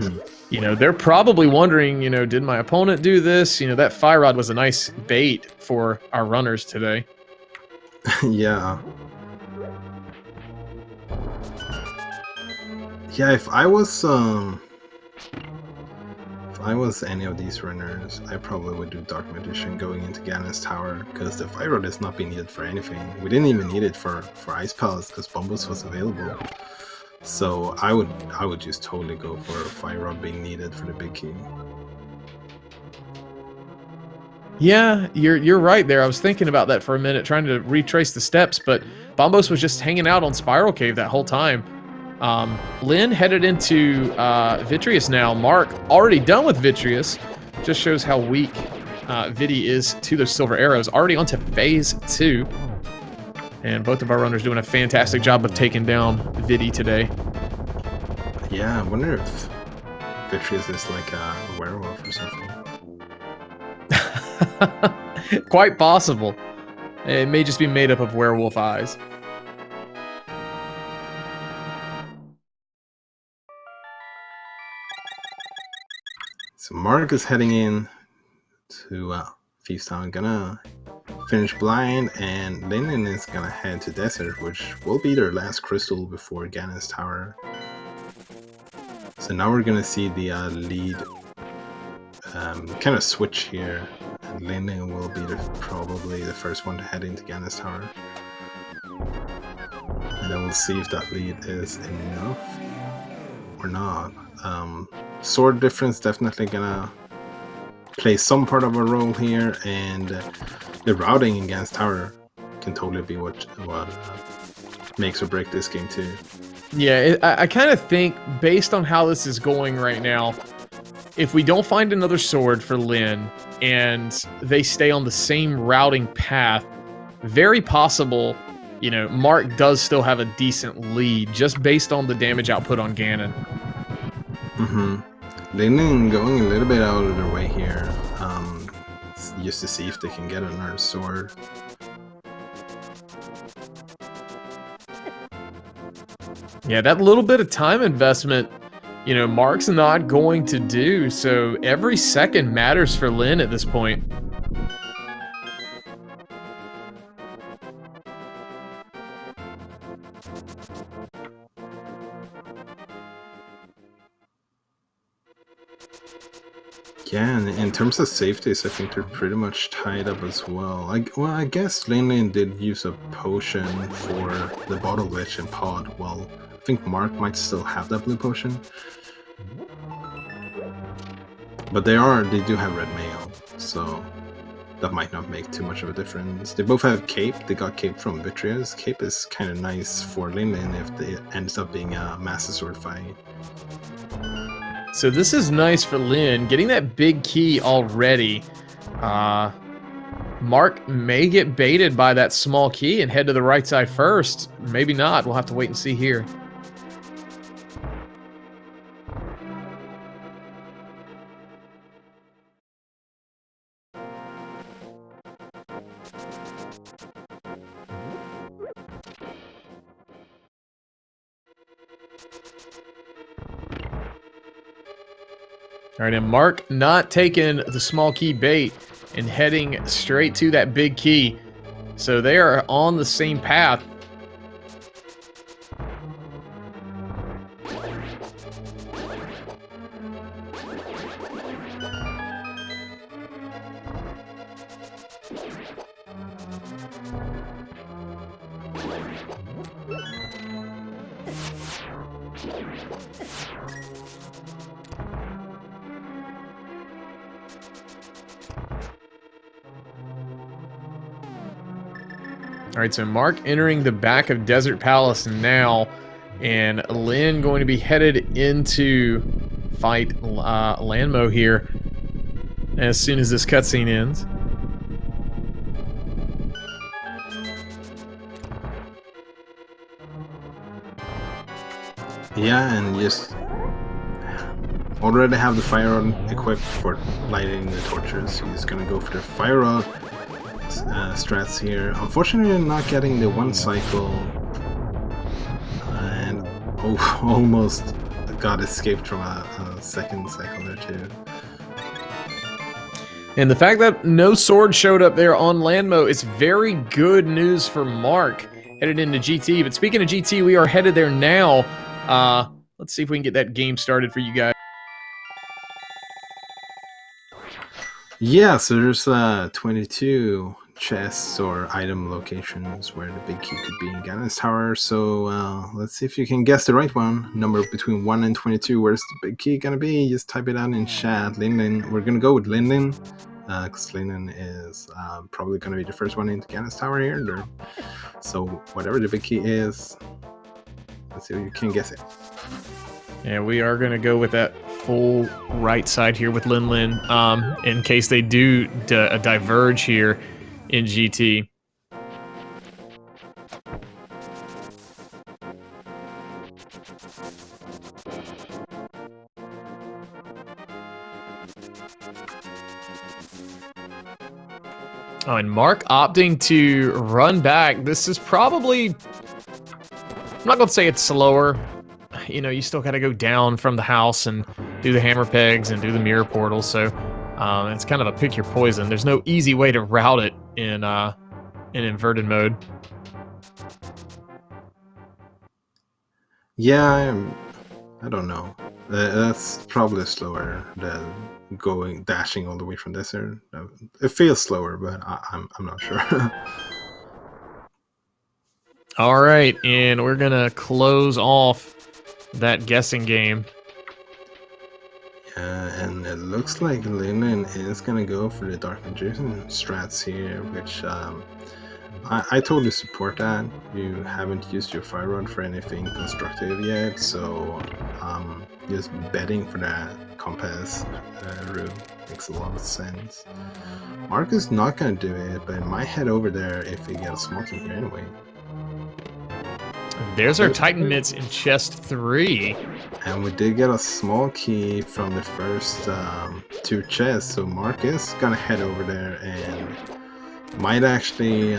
you know, they're probably wondering, you know, did my opponent do this? You know, that fire rod was a nice bait for our runners today. Yeah. Yeah, if I was any of these runners, I probably would do Dark Magician going into Ganon's Tower, because the fire rod is not being needed for anything. We didn't even need it for Ice Palace because Bombos was available. So I would just totally go for a fire rod being needed for the big key. Yeah, you're right there. I was thinking about that for a minute, trying to retrace the steps, but Bombos was just hanging out on Spiral Cave that whole time. Lynn headed into Vitreous now. Mark already done with Vitreous. Just shows how weak Vidi is to those silver arrows. Already onto phase 2. And both of our runners doing a fantastic job of taking down Vidi today. Yeah, I wonder if Vitreous is like a werewolf or something. Quite possible. It may just be made up of werewolf eyes. So Mark is heading in to Thieves Town, gonna finish blind, and Linlin is gonna head to Desert, which will be their last crystal before Ganon's Tower. So now we're gonna see the lead kind of switch here, and Linlin will be probably the first one to head into Ganon's Tower. And then we'll see if that lead is enough or not. Sword difference definitely gonna play some part of a role here, and the routing in Ganon's Tower can totally be what makes or break this game too. Yeah, I kind of think, based on how this is going right now, if we don't find another sword for Lyn and they stay on the same routing path, very possible, you know, Mark does still have a decent lead just based on the damage output on Ganon. Linlin going a little bit out of their way here, just to see if they can get another sword. Yeah, that little bit of time investment, you know, Mark's not going to do, so every second matters for Lyn at this point. Yeah, and in terms of safeties, I think they're pretty much tied up as well. I guess Linlin did use a potion for the bottle glitch in Pod. Well, I think Mark might still have that blue potion. But they do have red mail, so that might not make too much of a difference. They both have cape. They got cape from Vitreous. Cape is kind of nice for Linlin if it ends up being a Master Sword fight. So this is nice for Lyn, getting that big key already. Mark may get baited by that small key and head to the right side first. Maybe not. We'll have to wait and see here. All right, and Mark not taking the small key bait and heading straight to that big key. So they are on the same path. All right, so Mark entering the back of Desert Palace now, and Lynn going to be headed into fight Lanmo here as soon as this cutscene ends. Yeah, and just already have the fire rod equipped for lighting the torches. He's gonna go for the fire rod strats here. Unfortunately, not getting the one cycle, and almost got escaped from a second cycle there too. And the fact that no sword showed up there on Lanmo is very good news for Mark headed into GT. But speaking of GT, we are headed there now. Let's see if we can get that game started for you guys. Yeah, so there's 22 chests or item locations where the big key could be in Ganon's Tower. So let's see if you can guess the right one. Number between 1 and 22. Where's the big key gonna be? Just type it out in chat. Linlin. We're gonna go with Linlin, because Linlin is probably gonna be the first one into Ganon's Tower here. So whatever the big key is, let's see if you can guess it. Yeah, we are going to go with that full right side here with Linlin, in case they do diverge here in GT. Oh, and Mark opting to run back. This is probably... I'm not going to say it's slower. You know, you still got to go down from the house and do the hammer pegs and do the mirror portal, so it's kind of a pick your poison. There's no easy way to route it in inverted mode. Yeah, I don't know. That's probably slower than dashing all the way from desert. It feels slower, but I'm not sure. All right, and we're gonna close off that guessing game. And it looks like Linlin is gonna go for the Dark Magician strats here, which I totally support that. You haven't used your Fire Rod for anything constructive yet, so just betting for that compass route makes a lot of sense. Mark is not gonna do it, but might head over there if he gets smoking here anyway. There's our Titan mitts in chest 3. And we did get a small key from the first 2 chests, so Mark is gonna head over there and might actually,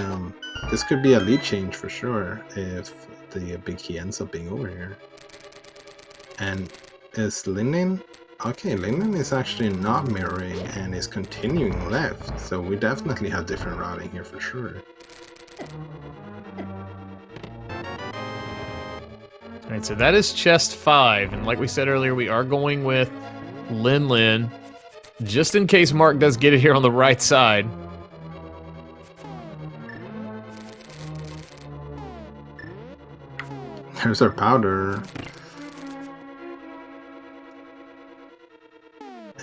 this could be a lead change for sure if the big key ends up being over here. And is Linlin? Okay, Linlin is actually not mirroring and is continuing left, so we definitely have different routing here for sure. Alright, so that is chest 5, and like we said earlier, we are going with Linlin, just in case Mark does get it here on the right side. There's our powder.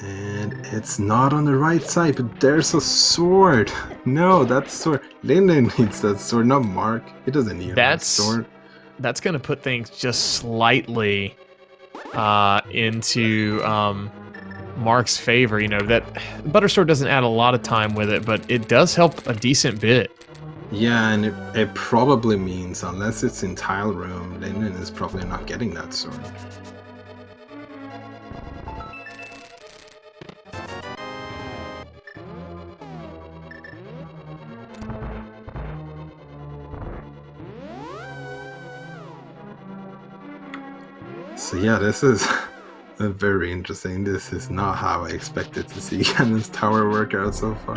And it's not on the right side, but there's a sword. No, that's sword. Linlin needs that sword, not Mark. He doesn't need that sword. That's going to put things just slightly into Mark's favor. You know, that Buttersword doesn't add a lot of time with it, but it does help a decent bit. Yeah, and it probably means, unless it's in Tile Room, Linlin is probably not getting that sword. So yeah, this is very interesting. This is not how I expected to see Ganon's Tower work out so far.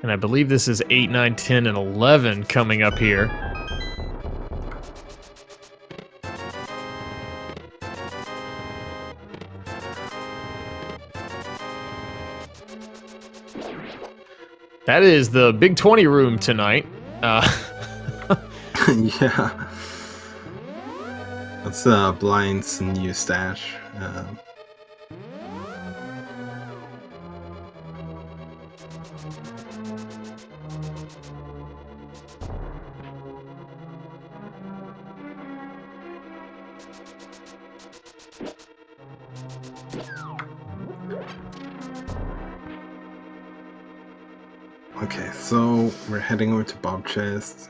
And I believe this is 8, 9, 10, and 11 coming up here. That is the Big 20 room tonight. Yeah. That's Blind's new stash. Okay, so we're heading over to Bob Chest.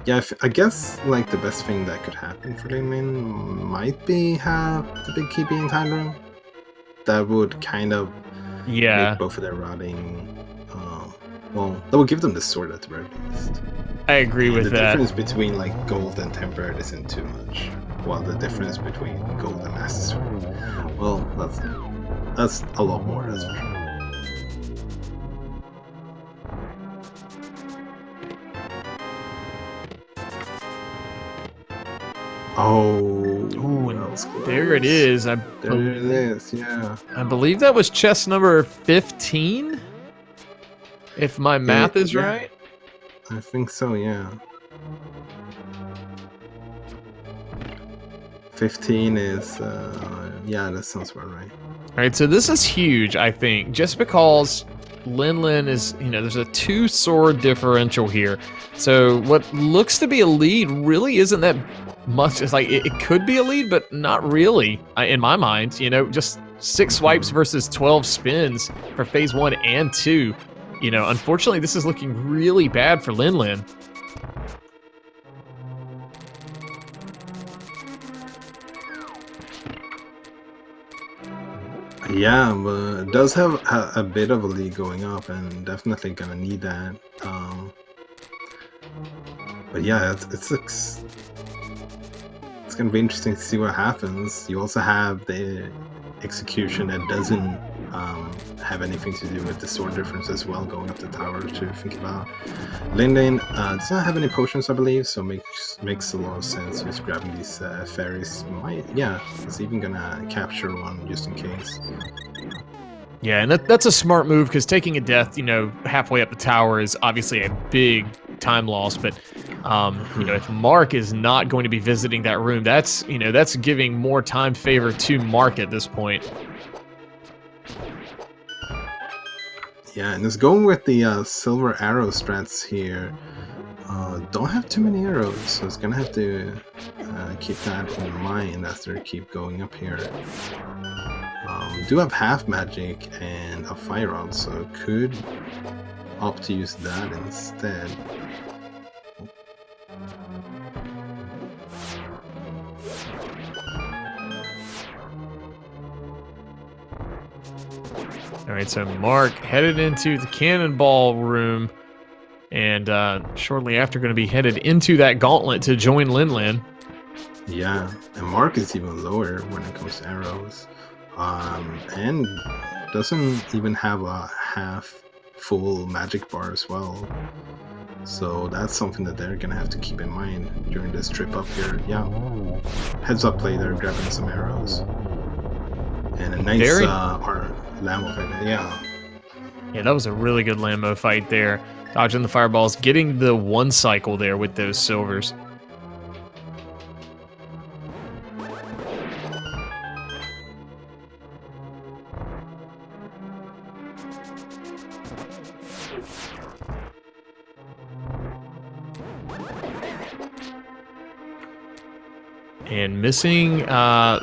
Yeah, I guess like the best thing that could happen for Linlinlin might be have the big key being time room. That would kind of make both of their routing. Well, that would give them the sword at the very least. I agree And with the that. difference between like gold and tempered isn't too much. While the difference between gold and master sword, well, that's a lot more. That's for sure. Oh, Ooh, that was close. there it is. There it is, yeah. I believe that was chest number 15, if my math is yeah, right. I think so, yeah. 15 is, yeah, that sounds about right. All right, so this is huge, I think, just because Linlin is, there's a 2 sword differential here. So what looks to be a lead really isn't that much. It's like, it could be a lead, but not really, in my mind. Just 6 swipes versus 12 spins for phase 1 and 2. Unfortunately, this is looking really bad for Linlin. Yeah, but it does have a bit of a lead going up, and definitely gonna need that. But yeah, it's gonna be interesting to see what happens. You also have the execution that doesn't have anything to do with the sword difference as well, going up the tower to think about. Linlin does not have any potions, I believe, so makes a lot of sense just grabbing these fairies. It's even gonna capture one just in case. Yeah, and that's a smart move, because taking a death, halfway up the tower is obviously a big time loss. But if Mark is not going to be visiting that room, that's giving more time favor to Mark at this point. Yeah, and it's going with the silver arrow strats here. Don't have too many arrows, so it's gonna have to keep that in mind as they keep going up here. Do have half magic and a fire rod, so could opt to use that instead. All right, so Mark headed into the cannonball room, and shortly after going to be headed into that gauntlet to join Linlin. Yeah, and Mark is even lower when it comes to arrows. And doesn't even have a half full magic bar as well. So that's something that they're gonna have to keep in mind during this trip up here. Yeah, heads up play there, grabbing some arrows. And a nice Lambo fight. Yeah, that was a really good Lambo fight there. Dodging the fireballs, getting the 1 cycle there with those silvers. And missing the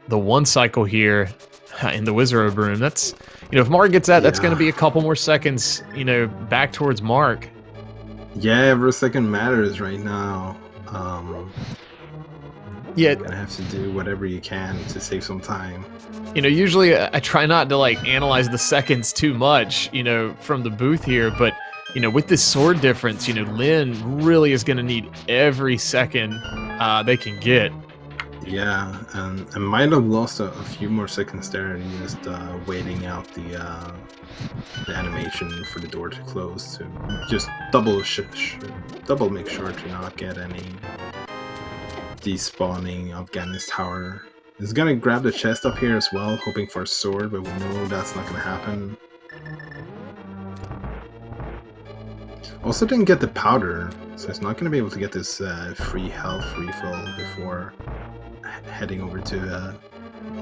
1 cycle here in the Wizard room. That's, if Mark gets that, that's going to be a couple more seconds, back towards Mark. Yeah, every second matters right now. Yeah, you're gonna have to do whatever you can to save some time. Usually I try not to analyze the seconds too much, from the booth here, but with this sword difference, Lin really is going to need every second they can get. Yeah, and I might have lost a few more seconds there, just waiting out the animation for the door to close to just double make sure to not get any despawning of Gannis Tower. He's gonna grab the chest up here as well, hoping for a sword, but we know that's not gonna happen. Also didn't get the powder, so he's not gonna be able to get this free health refill before heading over to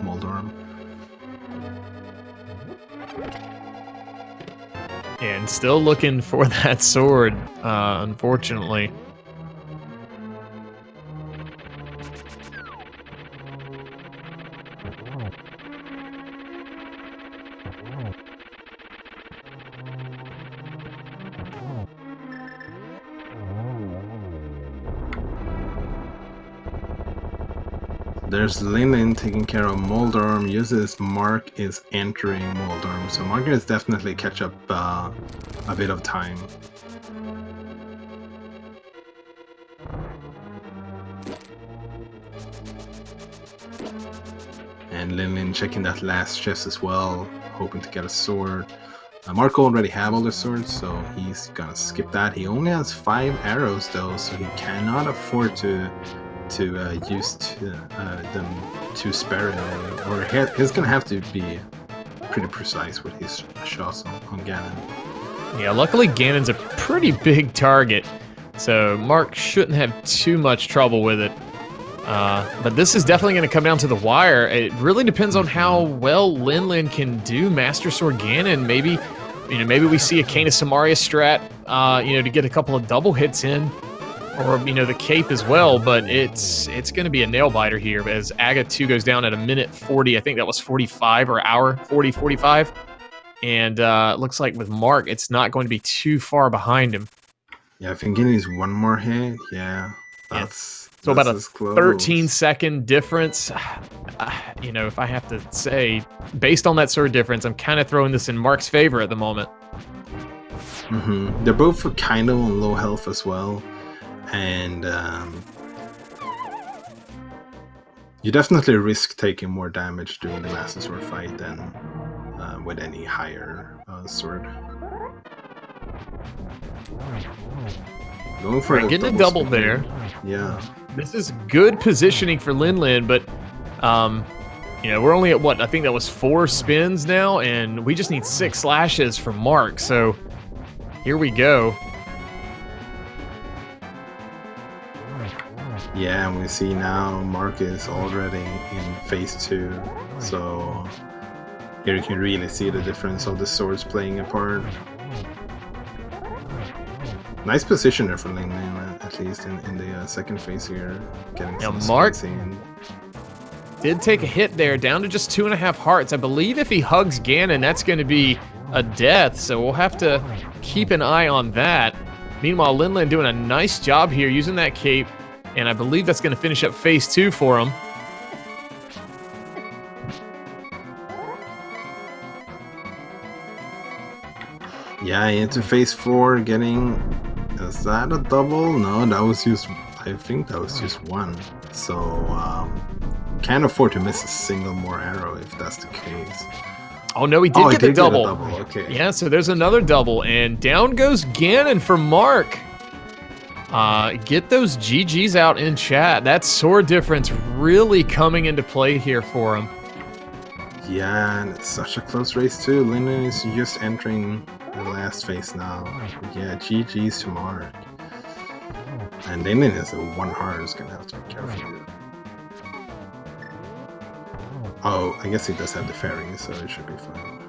Moldorm. And still looking for that sword, unfortunately. There's Linlinlin taking care of Moldorm, uses Mark is entering Moldorm, so Mark is definitely catch up a bit of time. And Linlinlin checking that last chest as well, hoping to get a sword. Mark already have all the swords, so he's gonna skip that. He only has 5 arrows though, so he cannot afford to use them too sparingly, or he's gonna have to be pretty precise with his shots on Ganon. Yeah, luckily Ganon's a pretty big target, so Mark shouldn't have too much trouble with it. But this is definitely going to come down to the wire. It really depends on how well Linlinlin can do Master Sword Ganon. Maybe we see a Cane of Samaria strat, to get a couple of double hits in, or the cape as well. But it's going to be a nail biter here as Aga 2 goes down at a minute 40. I think that was 45 or hour 45, and it looks like with Mark, it's not going to be too far behind him. Yeah, I think he needs one more hit. Yeah, that's. So about a 13-second difference. If I have to say, based on that sort of difference, I'm kind of throwing this in Mark's favor at the moment. They're both kind of on low health as well. And you definitely risk taking more damage during the Master Sword fight than with any higher sword. Going for getting a double there. Yeah. This is good positioning for Linlinlin, but we're only at what? I think that was 4 spins now, and we just need 6 slashes from Mark. So here we go. Yeah, and we see now Mark is already in phase 2. So here you can really see the difference of the swords playing a part. Nice position there for Linlinlin, at least in the second phase here. Getting some Mark spacing. Did take a hit there, down to just 2.5 hearts. I believe if he hugs Ganon, that's going to be a death, so we'll have to keep an eye on that. Meanwhile, Linlinlin doing a nice job here using that cape, and I believe that's going to finish up phase 2 for him. Yeah, into phase 4, getting... Is that a double? No, that was just... I think that was just 1. So, can't afford to miss a single more arrow if that's the case. Oh no, he did get the double. Get a double. Okay. Yeah, so there's another double, and down goes Ganon for Mark. Get those GGs out in chat. That sword difference really coming into play here for him. Yeah, and it's such a close race too. Linlinlin is just entering the last phase now. Yeah, GG's to Mark. And Linlinlin is a 1 heart, is gonna have to be careful here. Oh, I guess he does have the fairy, so it should be fine.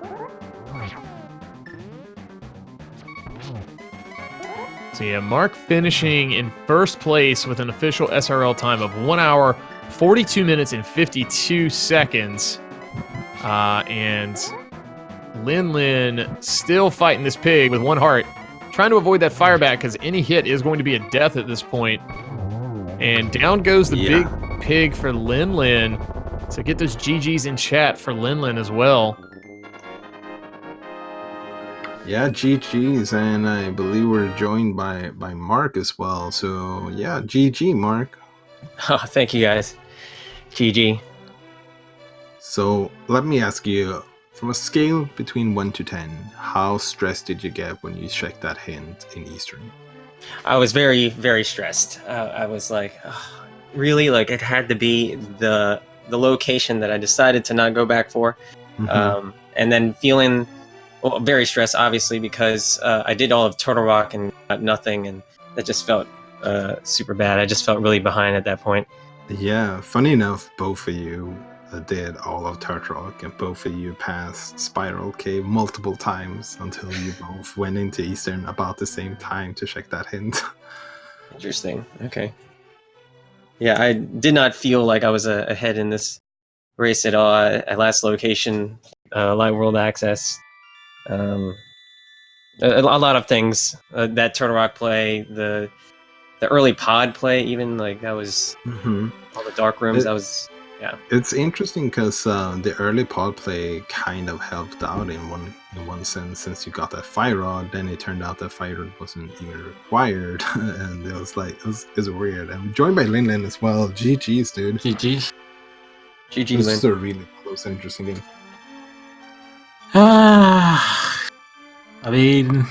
So yeah, Mark finishing in first place with an official SRL time of 1 hour, 42 minutes, and 52 seconds. And Linlinlin still fighting this pig with 1 heart, trying to avoid that fire back because any hit is going to be a death at this point. And down goes the big pig for Linlinlin. So get those GGs in chat for Linlinlin as well. Yeah, GG's, and I believe we're joined by Mark as well. So yeah, GG, Mark. Oh, thank you guys. GG. So let me ask you, from a scale between 1 to 10, how stressed did you get when you checked that hint in Eastern? I was very, very stressed. I was like, oh, really? Like, it had to be the location that I decided to not go back for. Mm-hmm. And then feeling very stressed, obviously, because I did all of Turtle Rock and got nothing, and that just felt super bad. I just felt really behind at that point. Yeah, funny enough, both of you did all of Turtle Rock, and both of you passed Spiral Cave multiple times until you both went into Eastern about the same time to check that hint. Interesting. Okay. Yeah, I did not feel like I was ahead in this race at all. At last location, Light World Access. A lot of things. That Turtle Rock play, the early pod play, even like that was all the dark rooms. That was It's interesting because the early pod play kind of helped out in one sense, since you got that fire rod. Then it turned out that fire rod wasn't even required, and it was like it was weird. And joined by Linlinlin as well. GG's, dude. GG. GG This Lin. is a really close and interesting game. I mean,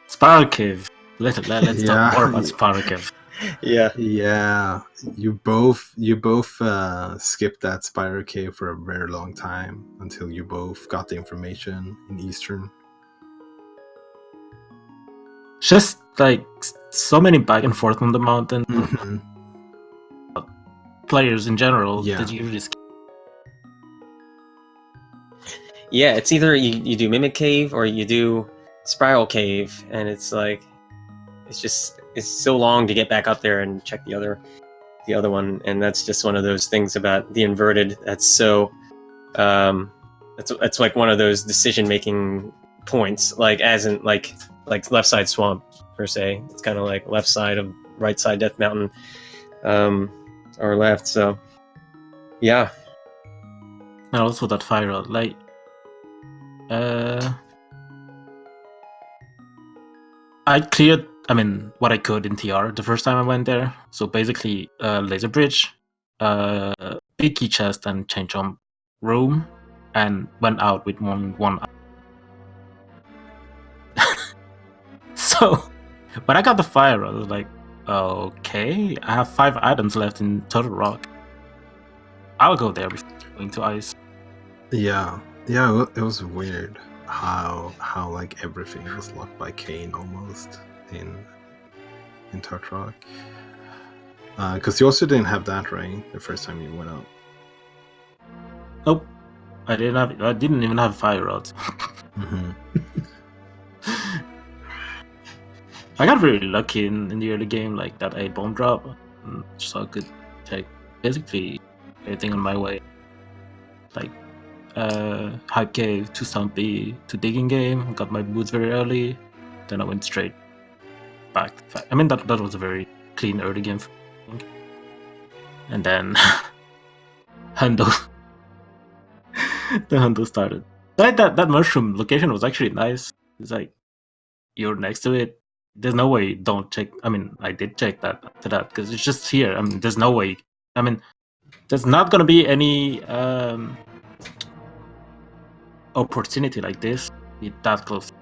Spiral Cave. Let's talk more about Spiral Cave. Yeah, you both skipped that Spiral Cave for a very long time until you both got the information in Eastern. Just like so many back and forth on the mountain. Players in general that you really skip. Yeah, it's either you do Mimic Cave or you do Spiral Cave, and it's like it's so long to get back up there and check the other one, and that's just one of those things about the inverted that's so that's like one of those decision making points, like as in like left side swamp per se. It's kind of like left side of right side Death Mountain or left. So yeah. And also that fire rod, like I cleared what I could in TR the first time I went there. So basically laser bridge, big key chest and chain jump room, and went out with one So when I got the fire rod, I was like, okay, I have 5 items left in Turtle Rock. I'll go there before going to ice. Yeah, it was weird how like everything was locked by Kane almost in Turtle Rock. Because you also didn't have that, right? The first time you went out. Nope, I didn't have it. I didn't even have fire rods. I got really lucky in the early game, like that A bomb drop, so I could take basically everything on my way. Like Hype Cave to Stumpy to Digging Game, got my boots very early, then I went straight back. That was a very clean early game for me. And then Hundo. The Hundo started. Like that mushroom location was actually nice. It's like you're next to it. There's no way you don't check. I did check that after that because it's just here. There's no way. There's not gonna be any opportunity like this be that close.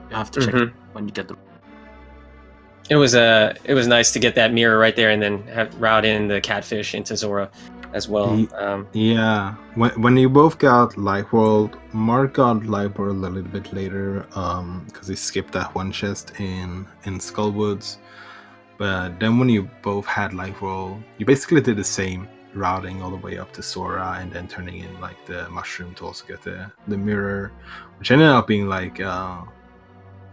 You have to check it when you get the. It was nice to get that mirror right there and then route in the catfish into Zora as well. Yeah, when you both got Light World, Mark got Light World a little bit later because he skipped that one chest in Skullwoods. But then when you both had Light World, you basically did the same routing all the way up to Zora and then turning in like the mushroom to also get the mirror, which ended up being like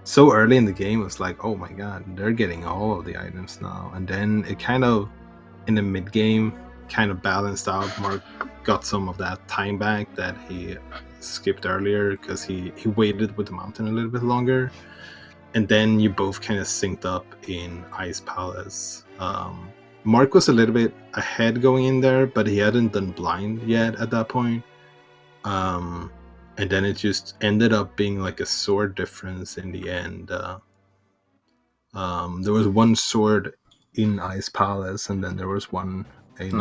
so early in the game. It was like, oh my god, they're getting all of the items now. And then it kind of in the mid game kind of balanced out. Mark got some of that time back that he skipped earlier because he waited with the mountain a little bit longer, and then you both kind of synced up in Ice Palace. Mark was a little bit ahead going in there, but he hadn't done blind yet at that point. And then it just ended up being like a sword difference in the end. There was one sword in Ice Palace, and then there was one in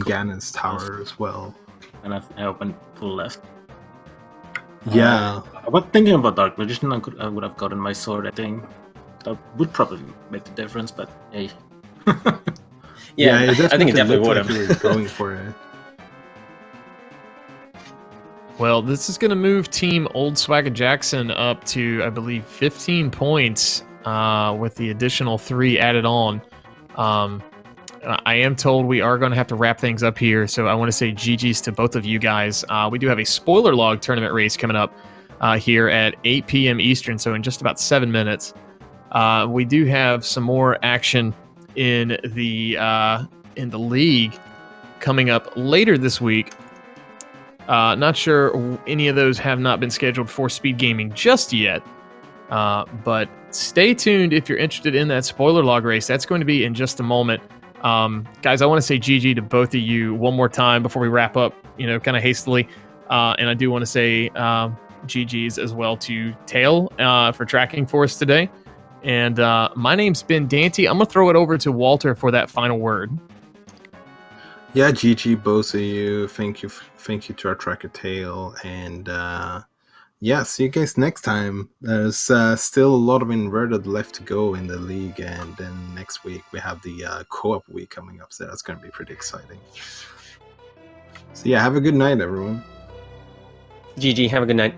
Ganon's Tower as well. And I opened full left. Yeah. I was thinking about Dark Magician. I would have gotten my sword, I think. That would probably make the difference, but hey. Yeah, I think it definitely would have. Like he was going for it. Well, this is going to move Team Old Swagger Jackson up to, I believe, 15 points with the additional 3 added on. I am told we are going to have to wrap things up here, so I want to say GG's to both of you guys. We do have a spoiler log tournament race coming up here at 8 p.m. Eastern, so in just about 7 minutes. We do have some more action in the league coming up later this week. Not sure any of those have not been scheduled for Speed Gaming just yet. But stay tuned if you're interested in that spoiler log race. That's going to be in just a moment. Guys, I want to say GG to both of you one more time before we wrap up, kind of hastily. And I do want to say GG's as well to Tail for tracking for us today. And my name's been Dante. I'm going to throw it over to Walter for that final word. Yeah, GG, both of you. Thank you to our tracker Tail. And yeah, see you guys next time. There's still a lot of inverted left to go in the league. And then next week we have the co-op week coming up. So that's going to be pretty exciting. So yeah, have a good night, everyone. GG, have a good night.